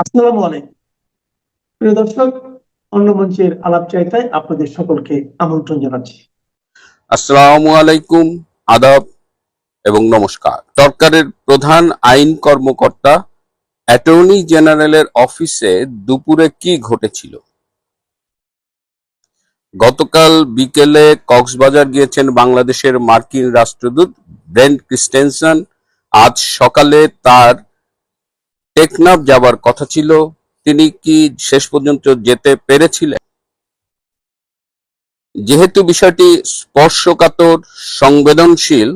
আসসালামু আলাইকুম প্রিয় দর্শক, অন্য মঞ্চের আলাপ চাইতায় আপনাদের সকলকে আমন্ত্রণ জানাচ্ছি। আসসালামু আলাইকুম, আদাব এবং নমস্কার। সরকারের প্রধান আইন কর্মকর্তা অ্যাটর্নি জেনারেলের অফিসে দুপুরে কি ঘটেছিল? গতকাল বিকেলে কক্সবাজার গিয়েছেন বাংলাদেশের মার্কিন রাষ্ট্রদূত ব্রেন্ট ক্রিস্টেনসন। আজ সকালে তার টেকনাফ যাবার কথা ছিল। তিনি কি শেষ পর্যন্ত যেতে পেরেছিলেন? যেহেতু বিষয়টি স্পর্শকাতর, সংবেদনশীল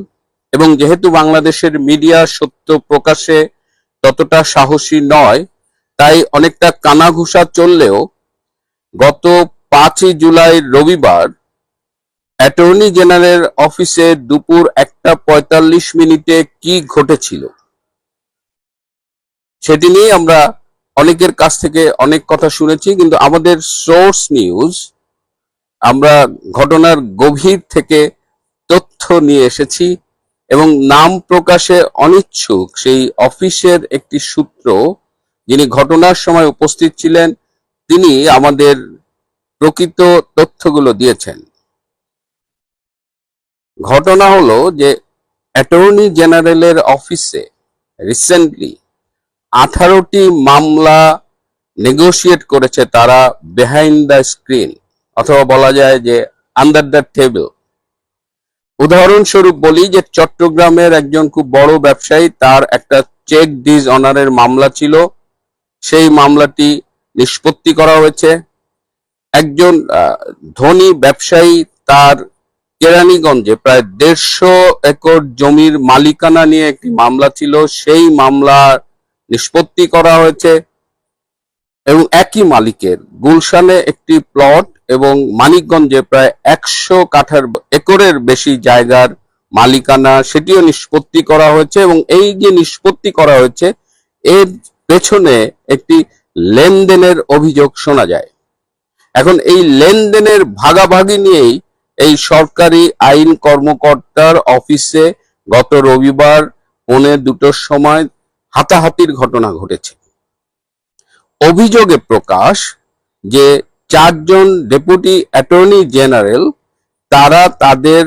এবং যেহেতু বাংলাদেশের মিডিয়া সত্য প্রকাশে ততটা সাহসী নয়, তাই অনেকটা কানাঘুষা চললেও গত 5ই জুলাই রবিবার অ্যাটর্নি জেনারেল অফিসে দুপুর 1:45 কি ঘটেছিল সেটি নিয়ে আমরা অনেকের কাছ থেকে অনেক কথা শুনেছি, কিন্তু আমাদের সোর্স নিউজ আমরা ঘটনার গভীর থেকে তথ্য নিয়ে এসেছি এবং নাম প্রকাশে অনিচ্ছুক সেই অফিসের একটি সূত্র, যিনি ঘটনার সময় উপস্থিত ছিলেন, তিনি আমাদের প্রকৃত তথ্যগুলো দিয়েছেন। ঘটনা হলো যে অ্যাটর্নি জেনারেলের অফিসে রিসেন্টলি 18টি মামলা নেগোশিয়েট করেছে তারা বিহাইন্ড দ্য স্ক্রিন, অথবা বলা যায় যে আন্ডার দ্য টেবিল। উদাহরণস্বরূপ বলি যে চট্টগ্রামের একজন খুব বড় ব্যবসায়ী, তার একটা চেক ডিজ অনারের মামলা ছিল, সেই মামলাটি নিষ্পত্তি করা হয়েছে। একজন ধনী ব্যবসায়ী, তার কেরানীগঞ্জে প্রায় 150 একর জমির মালিকানা নিয়ে একটি মামলা ছিল, সেই মামলা নিষ্পত্তি করা হয়েছে। এবং একই মালিকের গুলশানে একটি প্লট এবং মানিকগঞ্জে প্রায় 100 একরের বেশি জায়গার মালিকানা, সেটিও নিষ্পত্তি করা হয়েছে। এবং এই যে নিষ্পত্তি করা হয়েছে, এর পেছনে একটি লেনদেনের অভিযোগ শোনা যায়। এখন এই লেনদেনের ভাগাভাগি নিয়েই এই সরকারি আইন কর্মকর্তার অফিসে গত রবিবার 1:45-র সময় হাতাহাতির ঘটনা ঘটেছে। অভিযোগে প্রকাশ যে 4 জন ডেপুটি অ্যাটর্নি জেনারেল, তারা তাদের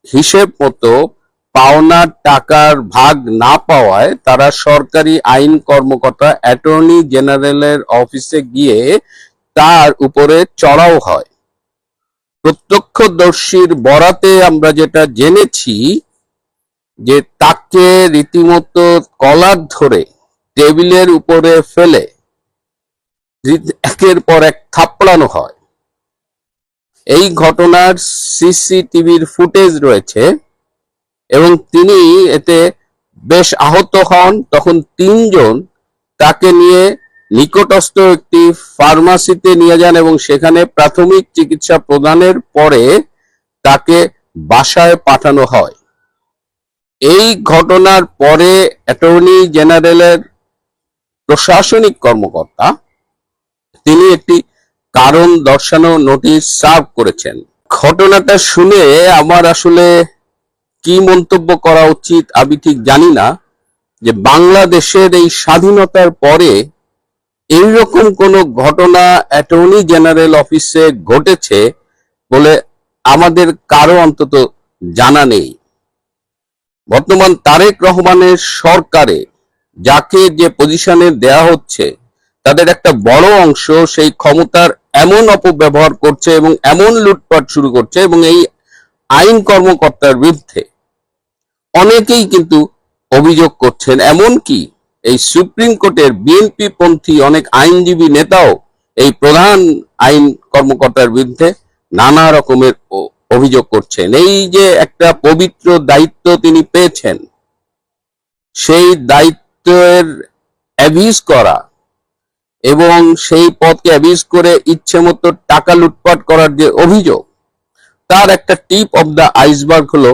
হিসেব মতো পাওনা টাকার ভাগ না পাওয়ায় তারা সরকারি আইন কর্মকর্তা অ্যাটর্নি জেনারেলের অফিসে গিয়ে তার উপরে চড়াও হয়। প্রত্যক্ষদর্শীর বরাতে আমরা যেটা জেনেছি যে তাকে রীতিমতো কলার ধরে টেবিলের উপরে ফেলে একের পর এক থাপড়ানো হয়। এই ঘটনার সিসিটিভির ফুটেজ রয়েছে এবং তিনি এতে বেশ আহত হন। তখন 3 জন তাকে নিয়ে নিকটস্থ একটি ফার্মাসিতে নিয়ে যান এবং সেখানে প্রাথমিক চিকিৎসা প্রদানের পরে তাকে বাসায় পাঠানো হয়। এই ঘটনার পরে অ্যাটর্নি জেনারেলের প্রশাসনিক কর্মকর্তা তিনি একটি কারণ দর্শানো নোটিশ সার্ভ করেছেন। ঘটনাটা শুনে আমার আসলে কি মন্তব্য করা উচিত আমি ঠিক জানি না, যে বাংলাদেশের এই স্বাধীনতার পরে এইরকম কোনো ঘটনা অ্যাটর্নি জেনারেল অফিসে ঘটেছে বলে আমাদের কারো অন্তত জানা নেই। বর্তমান তারেক রহমানের সরকারে যাকে যে পজিশনে দেয়া হচ্ছে, তাদের একটা বড় অংশ সেই ক্ষমতার এমন অপব্যবহার করছে এবং এমন লুটপাট শুরু করছে, এবং এই আইন কর্মকর্তার বিরুদ্ধে অনেকেই কিন্তু অভিযোগ করছেন। এমনকি এই সুপ্রিম কোর্টের বিএনপি পন্থী অনেক আইনজীবী নেতাও এই প্রধান আইন কর্মকর্তার বিরুদ্ধে নানা রকমের অভিযোগ করছেন। এই যে একটা পবিত্র দায়িত্ব তিনি পেয়েছেন, সেই দায়িত্বের অ্যাবিউজ করা এবং সেই পদকে অ্যাবিউজ করে ইচ্ছে মতো টাকা লুটপাট করার যে অভিযোগ, তার একটা টিপ অফ দ্য আইসবার্গ হলো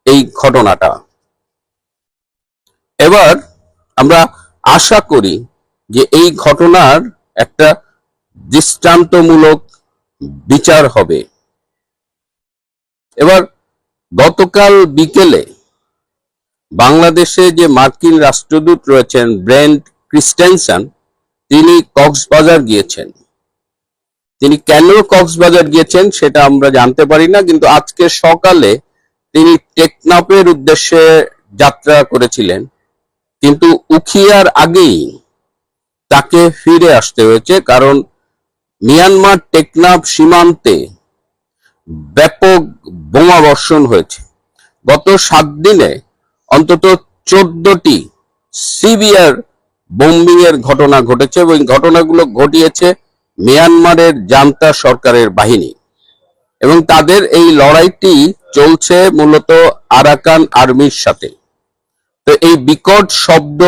এই ঘটনাটা। এবার আমরা আশা করি যে এই ঘটনার একটা দৃষ্টান্তমূলক বিচার হবে। এবার গতকাল বিকেলে বাংলাদেশে যে মার্কিন রাষ্ট্রদূত রয়েছেন ব্রেন্ট ক্রিস্টেনসন, তিনি কক্সবাজার গিয়েছেন। তিনি কেন কক্সবাজার গিয়েছেন সেটা আমরা জানতে পারি না, কিন্তু আজকে সকালে তিনি টেকনাফের উদ্দেশ্যে যাত্রা করেছিলেন, কিন্তু উখিয়ার আগেই তাকে ফিরে আসতে হয়েছে, কারণ মিয়ানমার টেকনাফ সীমান্তে ব্যাপক বোমা বর্ষণ হয়েছে। গত 7 দিনে অন্তত 14টি সিভিয়ার বোম্বিং এর ঘটনা ঘটেছে এবং ঘটনাগুলো ঘটিয়েছে মিয়ানমারের জান্তা সরকারের বাহিনী, এবং তাদের এই লড়াইটি চলছে মূলত আরাকান আর্মির সাথে। তো এই বিকট শব্দ,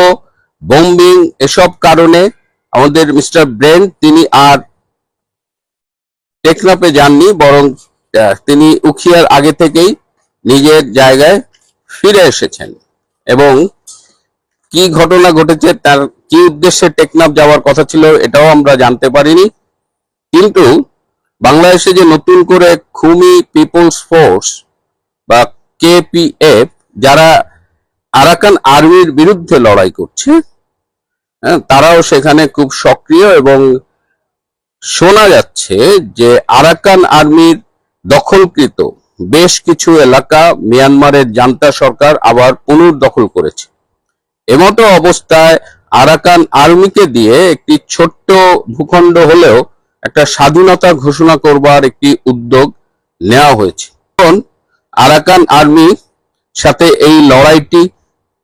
বোম্বিং, এসব কারণে আমাদের মিস্টার ব্রেন্ট তিনি আর টেকনাফে যাননি, বরং তিনি উখিয়ার আগে থেকেই নিজের জায়গায় ফিরে এসেছেন। এবং কি ঘটনা ঘটেছে, তার কি উদ্দেশ্যে টেকনাফ যাওয়ার কথা ছিল, এটাও আমরা জানতে পারিনি। কিন্তু বাংলাদেশে যে নতুন করে খুমি পিপলস ফোর্স বা কেপিএফ, যারা আরাকান আর্মির বিরুদ্ধে লড়াই করছে, তারাও সেখানে খুব সক্রিয়, এবং শোনা যাচ্ছে যে আরাকান আর্মির দখলকৃত বেশ কিছু এলাকা মিয়ানমারের জান্তা সরকার আবার পুনর্দখল করেছে। এমতো অবস্থায় আরাকান আর্মিকে দিয়ে একটি ছোট্ট ভূখণ্ড হলেও একটা স্বাধীনতা ঘোষণা করবার একটি উদ্যোগ নেওয়া হয়েছে। এখন আরাকান আর্মির সাথে এই লড়াইটি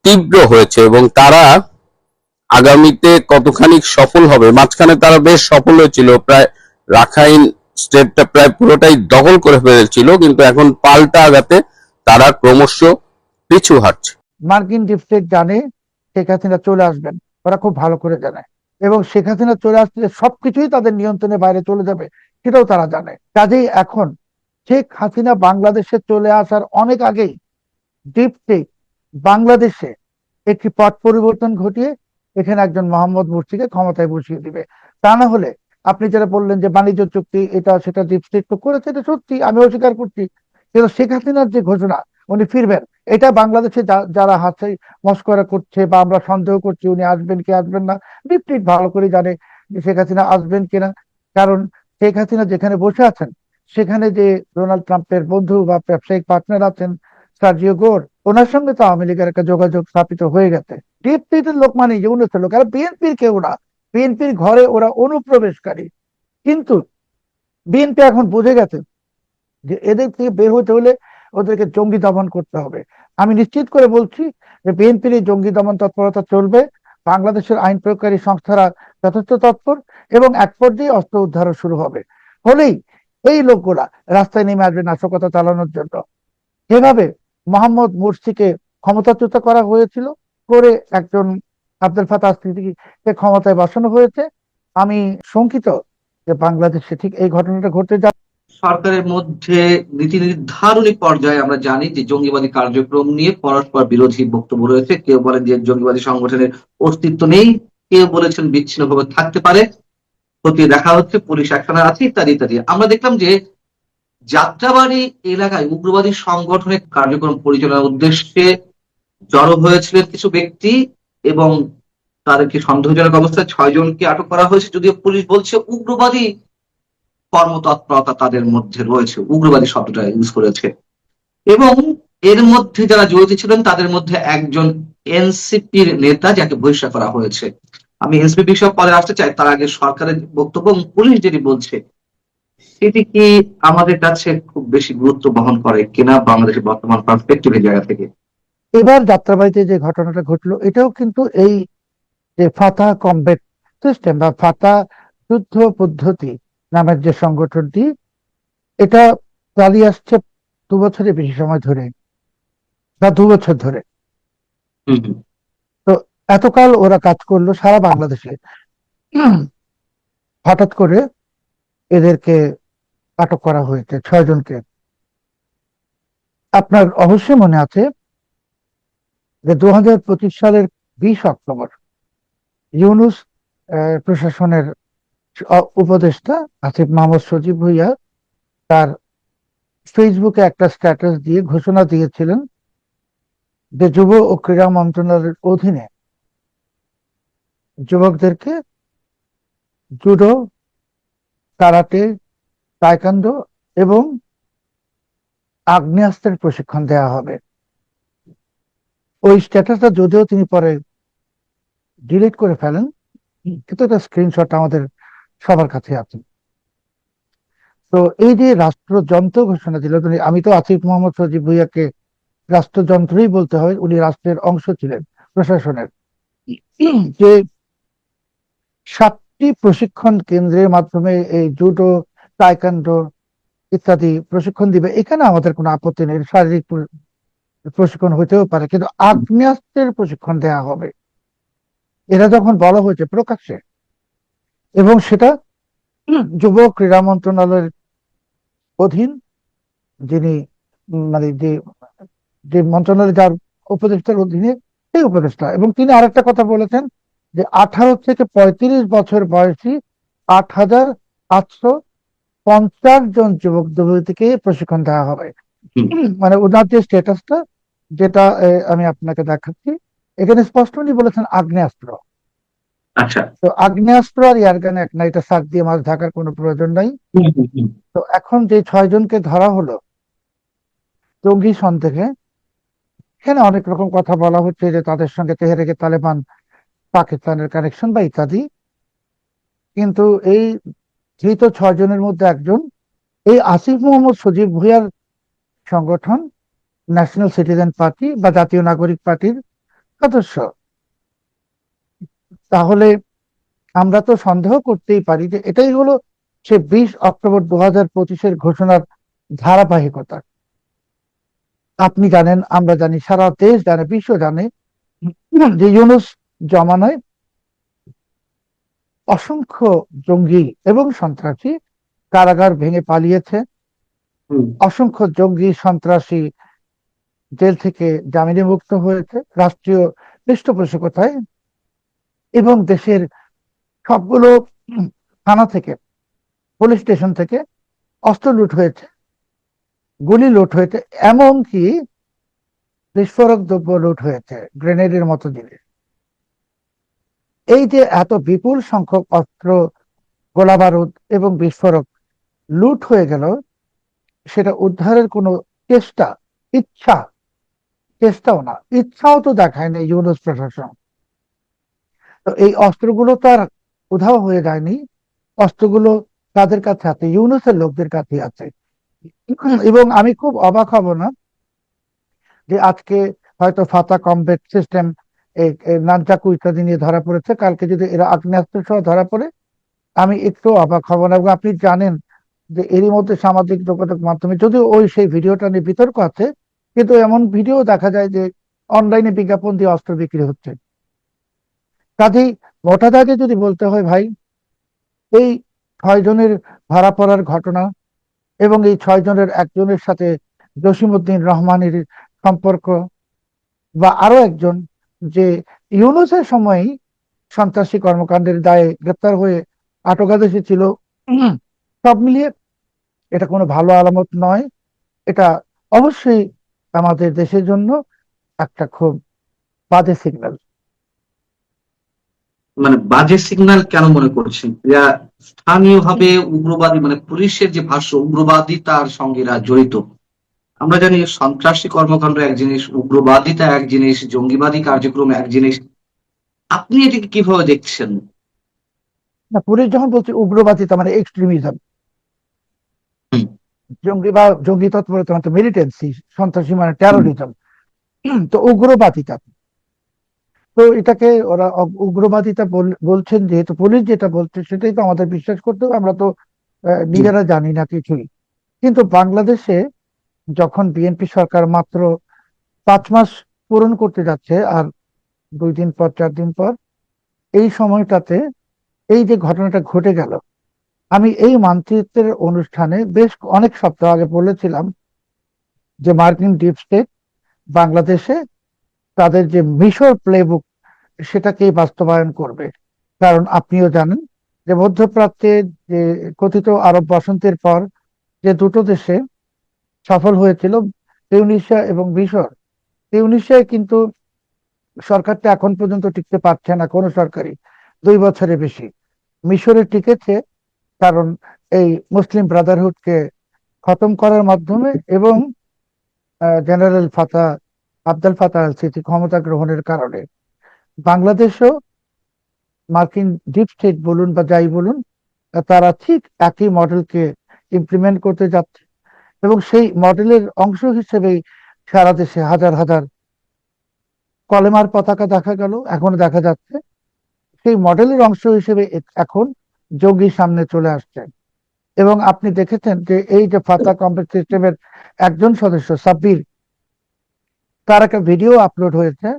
তীব্র হয়েছে এবং তারা আগামীতে কতখানি সফল হবে, মাঝখানে তারা বেশ সফল হয়েছিল, প্রায় রাখাইন স্টেটটা প্রায় পুরোটাই দখল করে ফেলেছিল, কিন্তু এখন পাল্টা আঘাতে তারা ক্রমশ পিছু হাঁটছে। মার্কিন ডিপ স্টেট জানে শেখ হাসিনা চলে আসবেন, ওরা খুব ভালো করে জানে, এবং শেখ হাসিনা চলে আসলে সবকিছুই তাদের নিয়ন্ত্রণের বাইরে চলে যাবে, সেটাও তারা জানে। কাজেই এখন শেখ হাসিনা বাংলাদেশে চলে আসার অনেক আগেই ডিপ স্টেট বাংলাদেশে একটি পট পরিবর্তন ঘটিয়ে এখানে একজন মোহাম্মদ মুরসিকে ক্ষমতায় বসিয়ে দিবে। তা না হলে আপনি যেটা বললেন যে বাণিজ্য চুক্তি এটা সেটা ডিপ স্টেট তো করেছে, এটা সত্যি, আমি অস্বীকার করছি, কিন্তু শেখ হাসিনার যে ঘোষণা উনি ফিরবেন, এটা বাংলাদেশে যারা হাসি মস্করা করছে বা আমরা সন্দেহ করছি উনি আসবেন কি আসবেন না, ডিপ স্টেট ভালো করে জানে যে শেখ হাসিনা আসবেন কিনা। কারণ শেখ হাসিনা যেখানে বসে আছেন সেখানে যে ডোনাল্ড ট্রাম্পের বন্ধু বা ব্যবসায়িক পার্টনার আছেন সার্জিও গোর, ওনার সঙ্গে তো আওয়ামী লীগের একটা যোগাযোগ স্থাপিত হয়ে গেছে। ডিপ স্টেটের লোক মানে ইউনুসের লোক, আর বিএনপির কেউ না, বিএনপির ঘরে ওরা অনুপ্রবেশকারী। কিন্তু বিএনপি এখন বুঝে গেছে যে এদের থেকে বের হতে হলে ওদেরকে জঙ্গি দমন করতে হবে। আমি নিশ্চিত করে বলছি যে বিএনপির এই জঙ্গি দমন তৎপরতা চলবে, বাংলাদেশের আইন প্রয়োগকারী সংস্থারা যথেষ্ট তৎপর, এবং এক পর্যায়ে অস্ত্র উদ্ধারও শুরু হবে। হলেই এই লোকগুলা রাস্তায় নেমে আসবে নাশকতা চালানোর জন্য। যেভাবে মোহাম্মদ মুরসিকে ক্ষমতাচ্যুত করা হয়েছিল, করে একজন আব্দুল ফাতাহ সিদ্দিকীকে ক্ষমতায় বসানো হয়েছে, আমি শঙ্কিত যে বাংলাদেশে ঠিক এই ঘটনাটা ঘটতে যাচ্ছে। সরকারের মধ্যে নীতি নির্ধারণী পর্যায়ে আমরা জানি যে জঙ্গিবাদী কার্যক্রম নিয়ে পরস্পর বিরোধী বক্তব্য রয়েছে। কেউ বলেন যে জঙ্গিবাদী সংগঠনের অস্তিত্ব নেই, কেউ বলেছেন বিচ্ছিন্নভাবে থাকতে পারে, খতিয়ে দেখা হচ্ছে, পুলিশ অ্যাকশনে আছে, ইত্যাদি ইত্যাদি। আমরা দেখলাম যে যাত্রাবাড়ি এলাকায় উগ্রবাদী সংগঠনের কার্যক্রম পরিচালনার উদ্দেশ্যে জড়ো হয়েছিলেন কিছু ব্যক্তি, এবং তাদেরকে সন্দেহজনক অবস্থায় 6 জনকে আটক করা হয়েছে, যদিও পুলিশ বলছে উগ্রবাদী কর্মতৎপরতা তাদের মধ্যে রয়েছে, উগ্রবাদী শব্দটা ইউজ করেছে। এবং এর মধ্যে যারা জড়িত ছিলেন তাদের মধ্যে একজন এনসিপির নেতা, যাকে বহিষ্কার করা হয়েছে। আমি এনসিপি বিষয়ে পরে আসতে চাই, তার আগে সরকারের বক্তব্য এবং পুলিশ যেটি বলছে সেটি কি আমাদের কাছে খুব বেশি গুরুত্ব বহন করে কিনা বাংলাদেশের বর্তমান পার্সপেক্টিভের জায়গা থেকে? এবার যাত্রাবাড়িতে যে ঘটনাটা ঘটলো এটাও কিন্তু এই যে ফাতাহ কমব্যাট সিস্টেম বা ফাতাহ যুদ্ধ পদ্ধতি নামের যে সংগঠনটি, এটা চালিয়ে আসছে 2 বছরের বেশি সময় ধরে, বা 2 বছর ধরে। তো এতকাল ওরা কাজ করলো সারা বাংলাদেশে, হঠাৎ করে এদেরকে আটক করা হয়েছে 6 জনকে। আপনার অবশ্যই মনে আছে যে 2025 সালের 20 অক্টোবর ইউনূস প্রশাসনের উপদেষ্টা আসিফ মাহমুদ সজীব ভুইয়া তার ফেসবুকে একটা স্ট্যাটাস দিয়ে ঘোষণা দিয়েছিলেন যে যুব ও ক্রীড়া মন্ত্রণালয়ের অধীনে যুবকদেরকে জুডো, কারাটে, তাইকোয়ান্ডো এবং আগ্নেয়াস্ত্রের প্রশিক্ষণ দেওয়া হবে। ওই স্ট্যাটাসটা যদিও তিনি পরে ডিলিট করে ফেলেন, কিন্তু একটা স্ক্রিনশট আমাদের সবার কাছে আছে। তো এই যে রাষ্ট্রযন্ত্র ঘোষণা দিল, আমি তো আসিফ মোহাম্মদ সজীব ভুঁইয়াকে রাষ্ট্রযন্ত্রই বলতে হয়, উনি রাষ্ট্রের অংশ ছিলেন, প্রশাসনের। যে 7টি প্রশিক্ষণ কেন্দ্রের মাধ্যমে এই জুডো, তাইকোয়ান্ডো ইত্যাদি প্রশিক্ষণ দিবে, এখানে আমাদের কোনো আপত্তি নেই, শারীরিক প্রশিক্ষণ হইতেও পারে, কিন্তু আগ্নেয়াস্ত্রের প্রশিক্ষণ দেওয়া হবে, এরা যখন বলা হয়েছে প্রকাশ্যে, এবং সেটা যুব ক্রীড়া মন্ত্রণালয়ের অধীন, যিনি মানে যে যে মন্ত্রণালয় যার উপদেষ্টার অধীনে, সেই উপদেষ্টা। এবং তিনি আরেকটা কথা বলেছেন যে 18 থেকে 35 বছর বয়সী 8,850 জন যুবক যুবতীকে প্রশিক্ষণ দেওয়া হবে। মানে ওনার যে স্ট্যাটাসটা, যেটা আমি আপনাকে দেখাচ্ছি, এখানে স্পষ্ট উনি বলেছেন আগ্নেয়াস্ত্র। আচ্ছা। তো আগ্নেয়াস্ত্র আর এয়ারগান এক না, এটা শাক দিয়ে মাছ ঢাকার কোনো প্রয়োজন নাই। তো এখন যে 6 জনকে ধরা হলো জঙ্গি সন্দেহে, এখানে অনেক রকম কথা বলা হচ্ছে যে তাদের সঙ্গে তেহরিকে তালেবান পাকিস্তানের কানেকশন বা ইত্যাদি, কিন্তু এই ধৃত 6 জনের মধ্যে একজন এই আসিফ মোহাম্মদ সজীব ভুঁইয়ার সংগঠন ন্যাশনাল সিটিজেন পার্টি বা জাতীয় নাগরিক পার্টির সদস্য। তাহলে আমরা তো সন্দেহ করতেই পারি যে এটাই হলো সে 20 অক্টোবর 2025-এর ঘোষণার ধারাবাহিকতা। আপনি জানেন, আমরা জানি, সারা দেশ জানে, বিশ্ব জানে যে ইউনূস জমানায় অসংখ্য জঙ্গি এবং সন্ত্রাসী কারাগার ভেঙে পালিয়েছে, অসংখ্য জঙ্গি সন্ত্রাসী জেল থেকে জামিনে মুক্ত হয়েছে রাষ্ট্রীয় পৃষ্ঠপোষকতায়, এবং দেশের সবগুলো থানা থেকে, পুলিশ স্টেশন থেকে অস্ত্র লুট হয়েছে, গুলি লুট হয়েছে, এমনকি বিস্ফোরক দ্রব্য লুট হয়েছে, গ্রেনেডের মতো জিনিস। এই যে এত বিপুল সংখ্যক অস্ত্র, গোলা বারুদ এবং বিস্ফোরক লুট হয়ে গেল, সেটা উদ্ধারের কোনো চেষ্টা, চেষ্টাও না, ইচ্ছাও তো দেখায় না ইউনূস প্রশাসন। তো এই অস্ত্রগুলো তো আর উধাও হয়ে যায়নি, অস্ত্রগুলো তাদের কাছে আছে, ইউনূসের লোকদের কাছে আছে। এবং আমি খুব অবাক হব না যে আজকে হয়তো ফাতা কমব্যাট সিস্টেম, নানচাকু ইত্যাদি নিয়ে ধরা পড়েছে, কালকে যদি এরা আগ্নেয়াস্ত্র সহ ধরা পড়ে, আমি একটু অবাক হব না। এবং আপনি জানেন যে এরই মধ্যে সামাজিক যোগাযোগ মাধ্যমে, যদিও ওই সেই ভিডিওটা নিয়ে বিতর্ক আছে, কিন্তু এমন ভিডিও দেখা যায় যে অনলাইনে বিজ্ঞাপন দিয়ে অস্ত্র বিক্রি হচ্ছে। কাজেই মোটা দাগে যদি বলতে হয় ভাই, এই 6 জনের ধরা পড়ার ঘটনা এবং এই 6 জনের একজনের সাথে জসিমউদ্দিন রহমানের সম্পর্ক, বা আরো একজন যে ইউনূসের সময়ই সন্ত্রাসী কর্মকাণ্ডের দায়ে গ্রেপ্তার হয়ে আটকাদেশে ছিল, সব মিলিয়ে এটা কোনো ভালো আলামত নয়। এটা অবশ্যই আমাদের দেশের জন্য একটা খুব বাজে সিগন্যাল। মানে বাজে সিগন্যাল কেন মনে করছেন? এরা স্থানীয়ভাবে উগ্রবাদী, মানে পুলিশের যে ভাষ্য, উগ্রবাদিতার সঙ্গে এরা জড়িত। আমরা জানি সন্ত্রাসী কর্মকাণ্ড এক জিনিস, উগ্রবাদিতা এক জিনিস, জঙ্গিবাদী কার্যক্রম এক জিনিস। আপনি এটাকে কিভাবে দেখছেন? না, পুলিশ যখন বলছে উগ্রবাদিতা মানে এক্সট্রিমিজম, হুম। জঙ্গি বা জঙ্গি তৎপরতা মানে মিলিটেন্সি, সন্ত্রাসী মানে টেরোরিজম, তো উগ্রবাদিতা। তো এটাকে ওরা উগ্রবাদিতা বলছেন, যেহেতু পুলিশ যেটা বলছে সেটাই তো আমাদের বিশ্বাস করতে হবে, আমরা তো নিজেরা জানি না কিছুই। কিন্তু বাংলাদেশে যখন বিএনপি সরকার মাত্র 5 মাস পূরণ করতে যাচ্ছে, আর 2 দিন পর 4 দিন পর, এই সময়টাতে এই যে ঘটনাটা ঘটে গেল, আমি এই মানচিত্রের অনুষ্ঠানে বেশ অনেক সপ্তাহ আগে বলেছিলাম যে মার্কিন ডিপ স্টেট বাংলাদেশে তাদের যে মিশর প্লেবুক, সেটাকেই বাস্তবায়ন করবে। কারণ আপনিও জানেন যে মধ্যপ্রাচ্যে যে কথিত আরব বসন্তের পর যে দুটো দেশে সফল হয়েছিল, তিউনিসিয়া এবং মিশর, তিউনিসিয়ায় কিন্তু সরকারটা এখন পর্যন্ত টিকতে পারছে না, কোনো সরকারই 2 বছরের বেশি। মিশরে টিকেছে, কারণ এই মুসলিম ব্রাদারহুডকে খতম করার মাধ্যমে এবং general Abdel Fattah al Sisi ক্ষমতা গ্রহণের কারণে। বাংলাদেশও মার্কিন ডিপ স্টেট বলুন বা যাই বলুন, তারা ঠিক একই মডেলকে ইমপ্লিমেন্ট করতে যাচ্ছে, এবং সেই মডেলের অংশ হিসেবেই সারা দেশে হাজার হাজার কলেমার পতাকা দেখা গেল, এখনো দেখা যাচ্ছে। সেই মডেলের অংশ হিসেবে এখন জঙ্গি সামনে চলে আসছে। এবং আপনি দেখেছেন যে এই যে ফাতা কমপ্লেক্স সিস্টেমের একজন সদস্য সাব্বির, তার একটা ভিডিও আপলোড হয়েছে,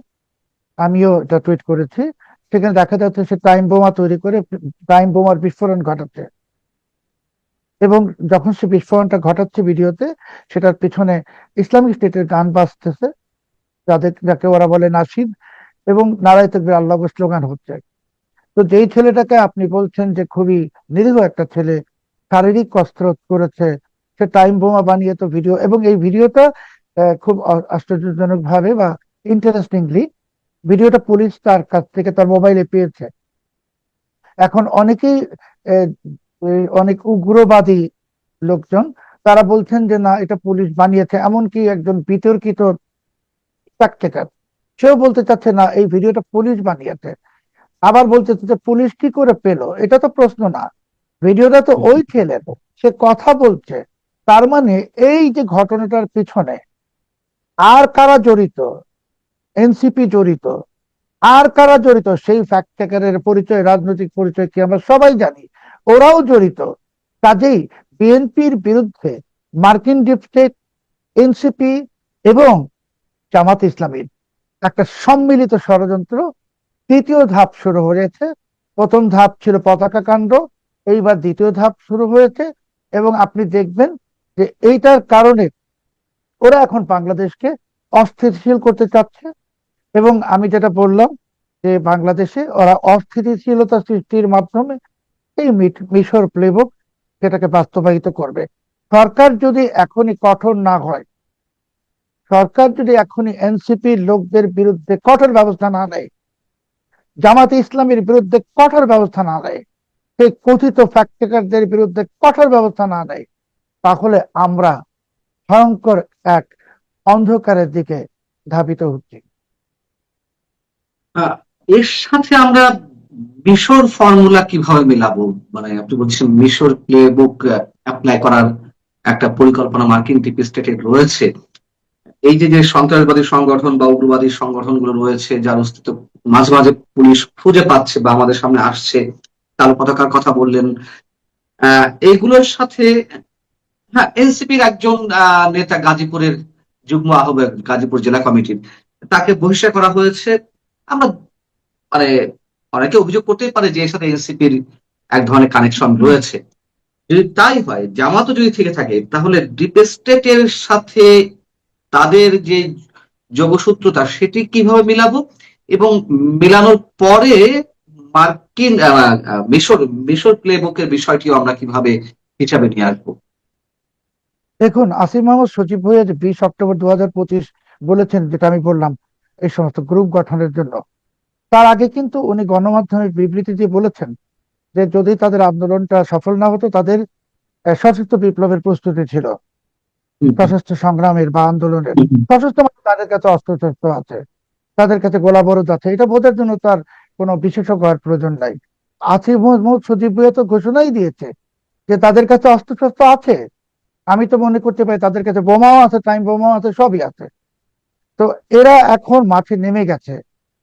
আমিও এটা টুইট করেছি। সেখানে দেখা যাচ্ছে সে টাইম বোমা তৈরি করে টাইম বোমার বিস্ফোরণ ঘটাচ্ছে, এবং যখন সে বিস্ফোরণটা ঘটাচ্ছে ভিডিওতে, সেটার পিছনে ইসলামিক স্টেটের গান বাজতেছে, যাকে ওরা বলে নাসিদ, এবং নারায়ে তাকবীর আল্লাহু আকবার স্লোগান হচ্ছে। তো যেই ছেলেটাকে আপনি বলছেন যে খুবই নিরীহ একটা ছেলে, শারীরিক কসরত করেছে, সে টাইম বোমা বানিয়ে তো ভিডিও, এবং এই ভিডিওটা খুব আশ্চর্যজনক ভাবে বা ইন্টারেস্টিংলি ভিডিওটা পুলিশ তার কাছ থেকে তার মোবাইলে পেয়েছে। এখন অনেকেই আহ, অনেক উগ্রবাদী লোকজন তারা বলছেন যে না, এটা পুলিশ বানিয়েছে। এমনকি একজন বিতর্কিত ফ্যাক্ট-চেকার, সেও বলতে চাচ্ছে না, এই ভিডিওটা পুলিশ বানিয়েছে। আবার বলতে চাচ্ছে পুলিশ কি করে পেলো, এটা তো প্রশ্ন না, ভিডিওটা তো ওই ছেলের, সে কথা বলছে। তার মানে এই যে ঘটনাটার পিছনে আর কারা জড়িত, এনসিপি জড়িত, আর কারা জড়িত, সেই ফ্যাক্ট চেকারের পরিচয়, রাজনৈতিক পরিচয় কি আমরা সবাই জানি, ওরাও জড়িত। কাজেই বিএনপির বিরুদ্ধে মার্কিন ডিপ স্টেট, এনসিপি এবং জামাত ইসলামীর একটা সম্মিলিত ষড়যন্ত্র তৃতীয় ধাপ শুরু হয়েছে। প্রথম ধাপ ছিল পতাকা কাণ্ড, এইবার দ্বিতীয় ধাপ শুরু হয়েছে। এবং আপনি দেখবেন যে এইটার কারণে ওরা এখন বাংলাদেশকে অস্থিতিশীল করতে চাচ্ছে। এবং আমি যেটা বললাম যে বাংলাদেশে ওরা অস্থিতিশীলতা সৃষ্টির মাধ্যমে এই মিশর প্লেবুক সেটাকে বাস্তবায়িত করবে। সরকার যদি এখনই কঠোর না হয়, সরকার যদি এখনই এনসিপির লোকদের বিরুদ্ধে কঠোর ব্যবস্থা না নেয়, জামাতে ইসলামের বিরুদ্ধে কঠোর ব্যবস্থা না নেয়, সেই কথিত ফ্যাক্ট চেকারদের বিরুদ্ধে কঠোর ব্যবস্থা না নেয়, তাহলে আমরা ভয়ঙ্কর এক অন্ধকারের দিকে ধাবিত হচ্ছি। আহ, এর সাথে আমরা মিশর ফর্মুলা কিভাবে মেলাবো? মানে আপনি বলছেন মিশর প্লে বুক অ্যাপ্লাই করার একটা পরিকল্পনা মার্কিন ডিপ স্টেটের রয়েছে। এই যে যে সন্ত্রাসবাদী সংগঠন বা উগ্রবাদী সংগঠনগুলো রয়েছে, যার অস্তিত্ব মাঝে মাঝে পুলিশ খুঁজে পাচ্ছে বা আমাদের সামনে আসছে, কালো পতাকার কথা বললেন, এইগুলোর সাথে, হ্যাঁ, এনসিপির একজন নেতা, গাজীপুরের যুগ্ম আহ্বায়ক গাজীপুর জেলা কমিটির, তাকে বহিষ্কার করা হয়েছে। আমরা মানে অনেকে অভিযোগ করতেই পারে যে এর সাথে এনসিপির এক ধরনের কানেকশন রয়েছে। যদি তাই হয়, জামাতও যদি থেকে থাকে, তাহলে ডিপ স্টেটের সাথে তাদের যে যোগসূত্রতা সেটি কিভাবে মিলাবো, এবং মিলানোর পরে মার্কিন মিশর মিশর প্লেবুকের বিষয়টিও আমরা কিভাবে হিসাবে নিয়ে আসবো? দেখুন, আসিফ মাহমুদ সজীব ভুঁইয়া যে 20 অক্টোবর 2025 বলেছেন, যেটা আমি বললাম এই সমস্ত গ্রুপ গঠনের জন্য, তার আগে কিন্তু উনি গণমাধ্যমের বিবৃতি দিয়ে বলেছেন যে যদি তাদের আন্দোলনটা সফল না হতো, তাদের সশস্ত্র বিপ্লবের প্রস্তুতি ছিল, সশস্ত্র সংগ্রামের বা আন্দোলনের। সশস্ত্র মানে তাদের কাছে অস্ত্রশস্ত্র আছে, তাদের কাছে গোলা বারুদ আছে, এটা বোঝার জন্য তার কোনো বিশেষজ্ঞ হওয়ার প্রয়োজন নাই। আসিফ মাহমুদ সজীব ভুঁইয়া তো ঘোষণাই দিয়েছে যে তাদের কাছে অস্ত্রশস্ত্র আছে। আমি তো মনে করতে পারি তাদের কাছে বোমাও আছে, টাইম বোমাও আছে, সবই আছে। তো এরা এখন মাঠে নেমে গেছে।